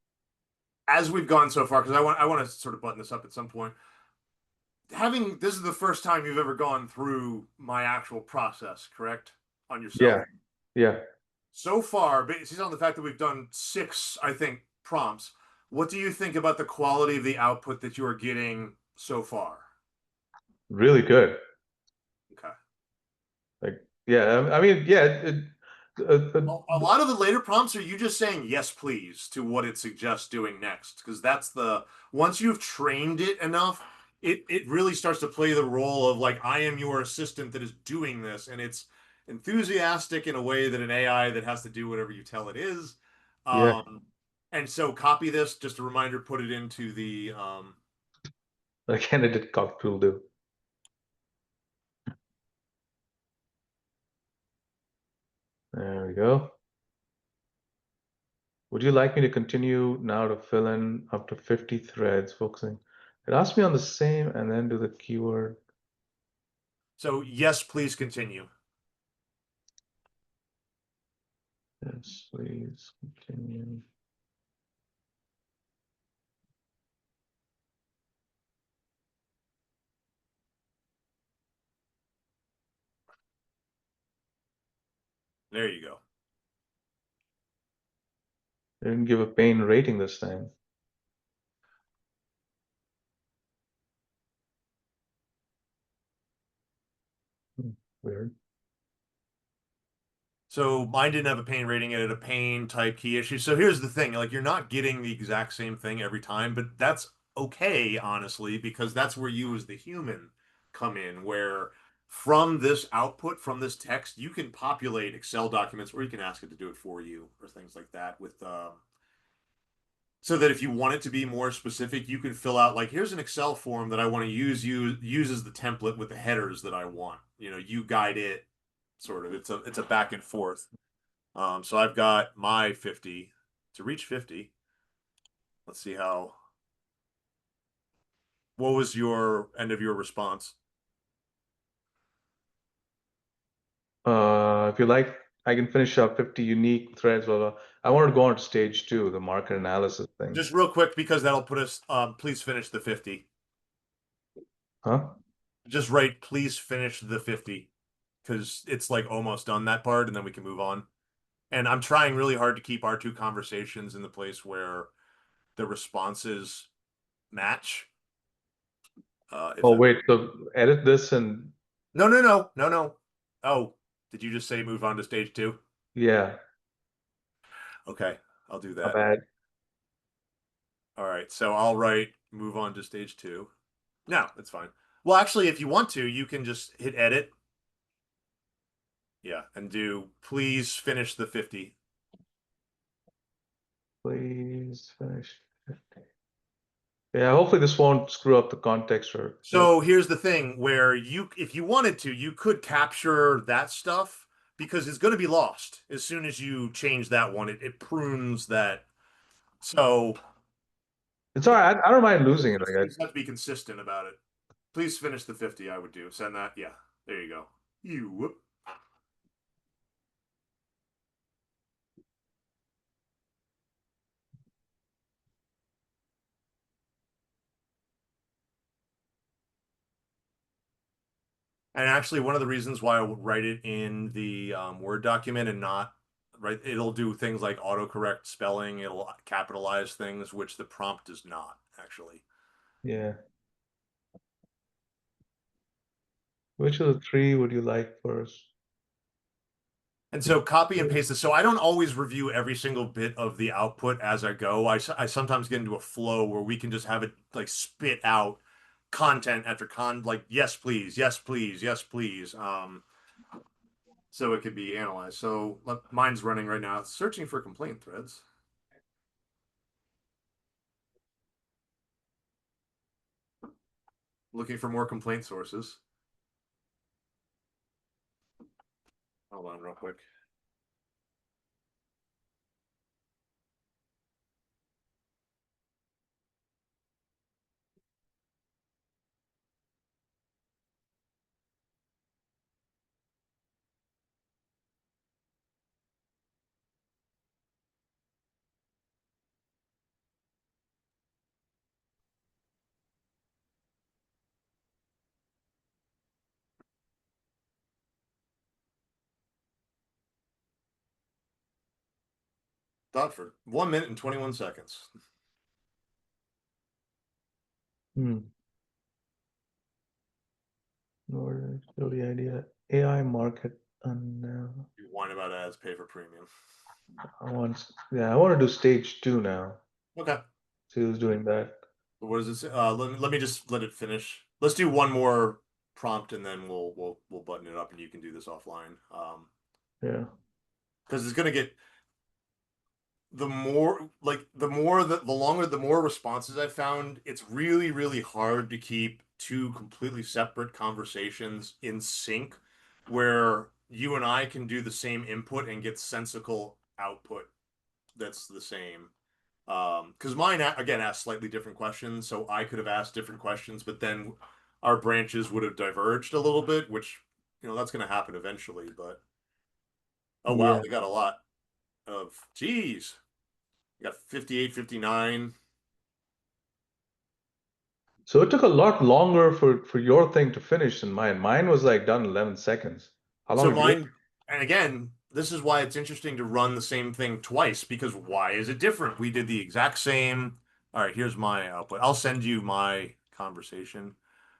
as we've gone so far, because I want to sort of button this up at some point. This is the first time you've ever gone through my actual process, correct? On yourself. Yeah. So far, based on the fact that we've done 6, I think, prompts, what do you think about the quality of the output that you are getting so far? Really good. Okay. Like Yeah, I mean, yeah. A lot of the later prompts are you just saying yes, please to what it suggests doing next, because that's the once you've trained it enough, it really starts to play the role of like I am your assistant that is doing this, and it's enthusiastic in a way that an AI that has to do whatever you tell it is. Yeah, And so copy this, just a reminder, put it into the a candidate cock will do. There we go. Would you like me to continue now to fill in up to 50 threads, focusing? It asked me on the same and then do the keyword. so yes, please continue. Yes, please continue. There you go. They didn't give a pain rating this time. Weird. So mine didn't have a pain rating, it had a pain type key issue. So here's the thing, like you're not getting the exact same thing every time, but that's okay, honestly, because that's where you as the human come in, where from this output, from this text, you can populate Excel documents or you can ask it to do it for you or things like that with so that if you want it to be more specific, you can fill out like here's an Excel form that I want to use as the template with the headers that I want. You know, you guide it sort of. It's a back and forth. So I've got my 50 to reach 50. Let's see how. What was your end of your response? If you like, I can finish up 50 unique threads. Blah, blah. I wanted to go on to stage 2, the market analysis thing. Just real quick because that'll put us. Please finish the 50. Huh? Just write. Please finish the 50 because it's like almost done that part, and then we can move on. And I'm trying really hard to keep our two conversations in the place where the responses match. Oh, wait, so edit this and No. Oh, did you just say move on to stage 2? yeah, Okay, I'll do my that. bad. All right, so I'll write move on to stage 2. No, that's fine. Well, actually, if you want to, you can just hit edit. Yeah, and do please finish the 50. Please finish 50. Yeah, hopefully this won't screw up the context or. So here's the thing where you, if you wanted to, you could capture that stuff because it's going to be lost as soon as you change that one. It prunes that. So It's all right. I don't mind losing it. you Like just have to be consistent about it. Please finish the 50. I would do. Send that. Yeah, there you go. You whoop. And actually, one of the reasons why I would write it in the Word document and not right, it'll do things like autocorrect spelling, it'll capitalize things, which the prompt does not actually. yeah. Which of the 3 would you like first? And so copy and paste this. So I don't always review every single bit of the output as I go. I sometimes get into a flow where we can just have it like spit out content after like yes please, yes please, yes please. So it could be analyzed. So mine's running right now. It's searching for complaint threads. Looking for more complaint sources. Hold on real quick. Thought for 1 minute and 21 seconds. Hmm. Show the idea. AI market No, You whine about ads, pay for premium. I want to do stage 2 now. Okay. See who's doing that. What does it say? Let me just let it finish. Let's do one more prompt and then we'll button it up and you can do this offline. Yeah. Because it's gonna get the more the longer the more responses I found, it's really, really hard to keep two completely separate conversations in sync where you and I can do the same input and get sensical output that's the same. Because mine again asked slightly different questions, so I could have asked different questions, but then our branches would have diverged a little bit, which that's going to happen eventually. But oh wow, Yeah. we got a lot of geez, we got 58, 59. So it took a lot longer for your thing to finish than mine. Mine was like done in 11 seconds. How long So did yours? mine, and again, this is why it's interesting to run the same thing twice because why is it different? We did the exact same. All right, here's my output. I'll send you my conversation.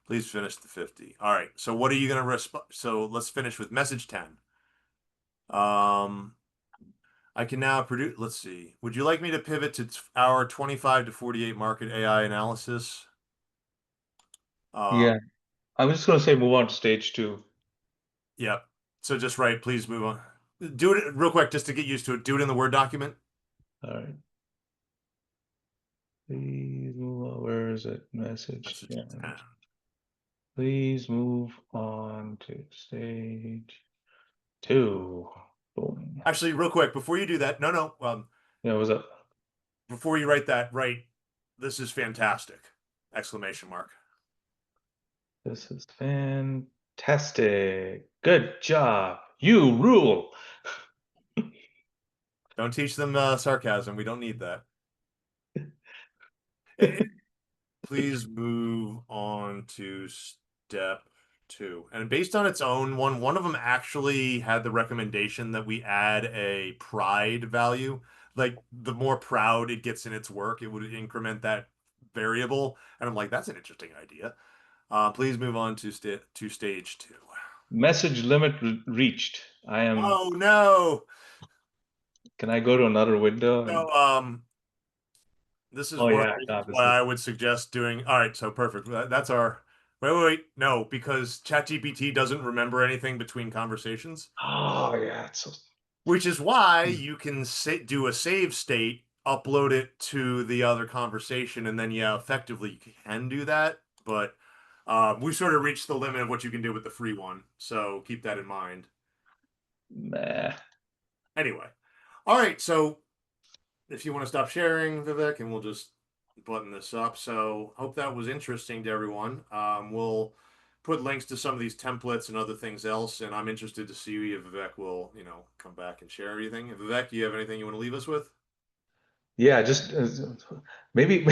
Please finish the 50. All right, so what are you going to respond? So let's finish with message 10. I can now produce, let's see. Would you like me to pivot to our 25 to 48 market AI analysis? Yeah. I was just going to say move on to stage 2. Yep. So just write, please move on. Do it real quick just to get used to it. Do it in the Word document. All right. Please move on. Where is it? Message. Message Yeah. 10. Please move on to stage 2. Boom. Actually, real quick, before you do that, no. Yeah, what's up? Before you write that, write, this is fantastic! Exclamation mark. This is fantastic. Good job. You rule. Don't teach them sarcasm. We don't need that. Please move on to step 2. And based on its own one of them actually had the recommendation that we add a pride value. Like the more proud it gets in its work, it would increment that variable. And I'm like, that's an interesting idea. Please move on to stage 2. Message limit reached. I am. Oh no. Can I go to another window? So this is Oh one of yeah, the no, reasons this why is. I would suggest doing. All right, so perfect. That's our. Wait. No, because ChatGPT doesn't remember anything between conversations, Oh yeah, it's so. which is why you can do a save state, upload it to the other conversation, and then yeah, effectively you can do that. But we sort of reached the limit of what you can do with the free one, so keep that in mind. Meh. Anyway, all right. So if you want to stop sharing, Vivek, and we'll just button this up. So hope that was interesting to everyone. We'll put links to some of these templates and other things else, and I'm interested to see if Vivek will, come back and share anything. Vivek, do you have anything you want to leave us with? Yeah, just maybe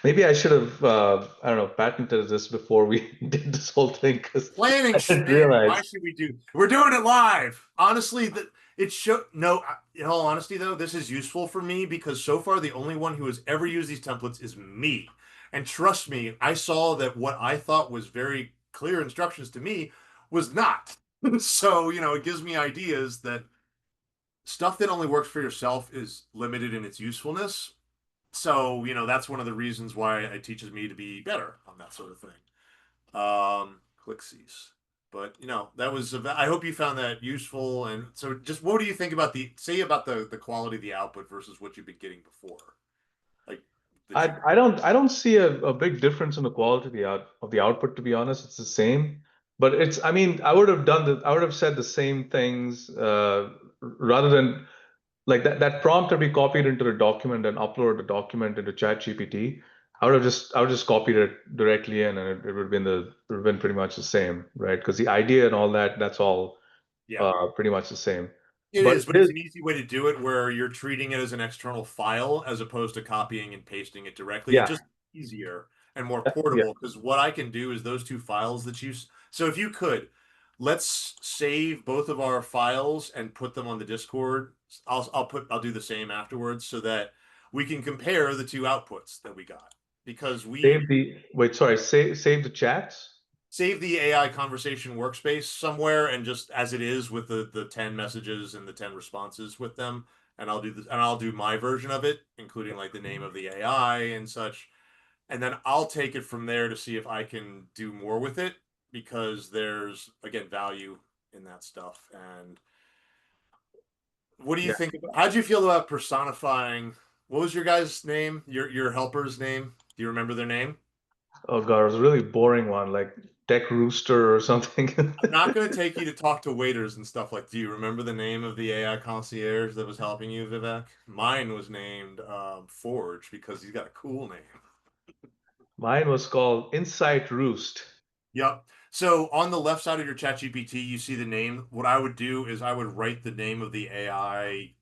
maybe I should have I don't know patented this before we did this whole thing because Planning I didn't schmanning. Why realize. should we do? We're doing it live. Honestly, it should. No, in all honesty, though, this is useful for me because so far the only one who has ever used these templates is me. And trust me, I saw that what I thought was very clear instructions to me was not. So, it gives me ideas that stuff that only works for yourself is limited in its usefulness. So, that's one of the reasons why it teaches me to be better on that sort of thing. Clicksies. But that was. I hope you found that useful. And so, just what do you think about the quality of the output versus what you've been getting before? Like, I don't see a big difference in the quality of the output, to be honest. It's the same, but I mean, I would have said the same things rather than like that prompt that we copied into the document and upload the document into ChatGPT. I would have just copied it directly in, and it would have been pretty much the same, right? Because the idea and all that's all yeah. pretty much the same. It But is, but it's an easy way to do it where you're treating it as an external file as opposed to copying and pasting it directly. It's yeah, just easier and more yeah, portable because what I can do is those two files that so if you could, let's save both of our files and put them on the Discord. I'll do the same afterwards so that we can compare the two outputs that we got because save the wait, sorry, save the chats. save the AI conversation workspace somewhere, and just as it is with the 10 messages and the 10 responses with them, and I'll do my version of it, including like the name of the AI and such. And then I'll take it from there to see if I can do more with it, because there's again value in that stuff. And what do you Yeah. think how do you feel about personifying? What was your guy's name? Your helper's name? Do you remember their name? Oh God, it was a really boring one, like Tech Rooster or something. I'm not going to take you to talk to waiters and stuff like. Do you remember the name of the AI concierge that was helping you, Vivek? Mine was named Forge, because he's got a cool name. Mine was called Insight Roost. Yep. So on the left side of your ChatGPT, you see the name. What I would do is I would write the name of the AI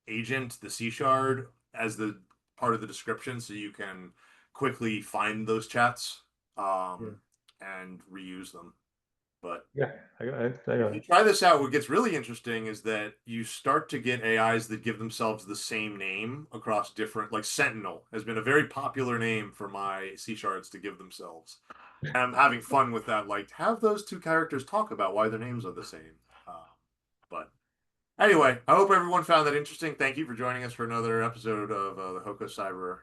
agent, the C shard, as the part of the description, so you can quickly find those chats and reuse them. But Yeah, I got if you it. try this out, what gets really interesting is that you start to get AIs that give themselves the same name across different, like Sentinel has been a very popular name for my C shards to give themselves. And I'm having fun with that. Like, have those two characters talk about why their names are the same. But anyway, I hope everyone found that interesting. Thank you for joining us for another episode of the HoCo Cyber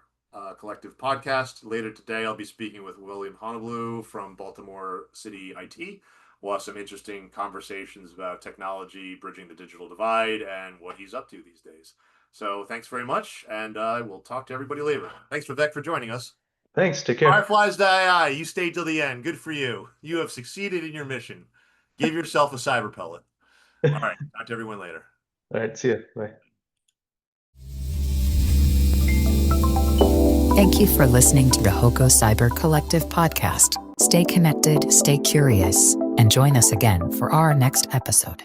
Collective podcast. Later today, I'll be speaking with William Honolulu from Baltimore City IT. We'll have some interesting conversations about technology, bridging the digital divide, and what he's up to these days. So thanks very much, and we'll talk to everybody later. Thanks, Vivek, for joining us. Thanks. Take care. Fireflies AI, you stayed till the end. Good for you. You have succeeded in your mission. Give yourself a cyber pellet. All right. Talk to everyone later. All right. See ya. Bye. Thank you for listening to the HoCo Cyber Collective podcast. Stay connected, stay curious, and join us again for our next episode.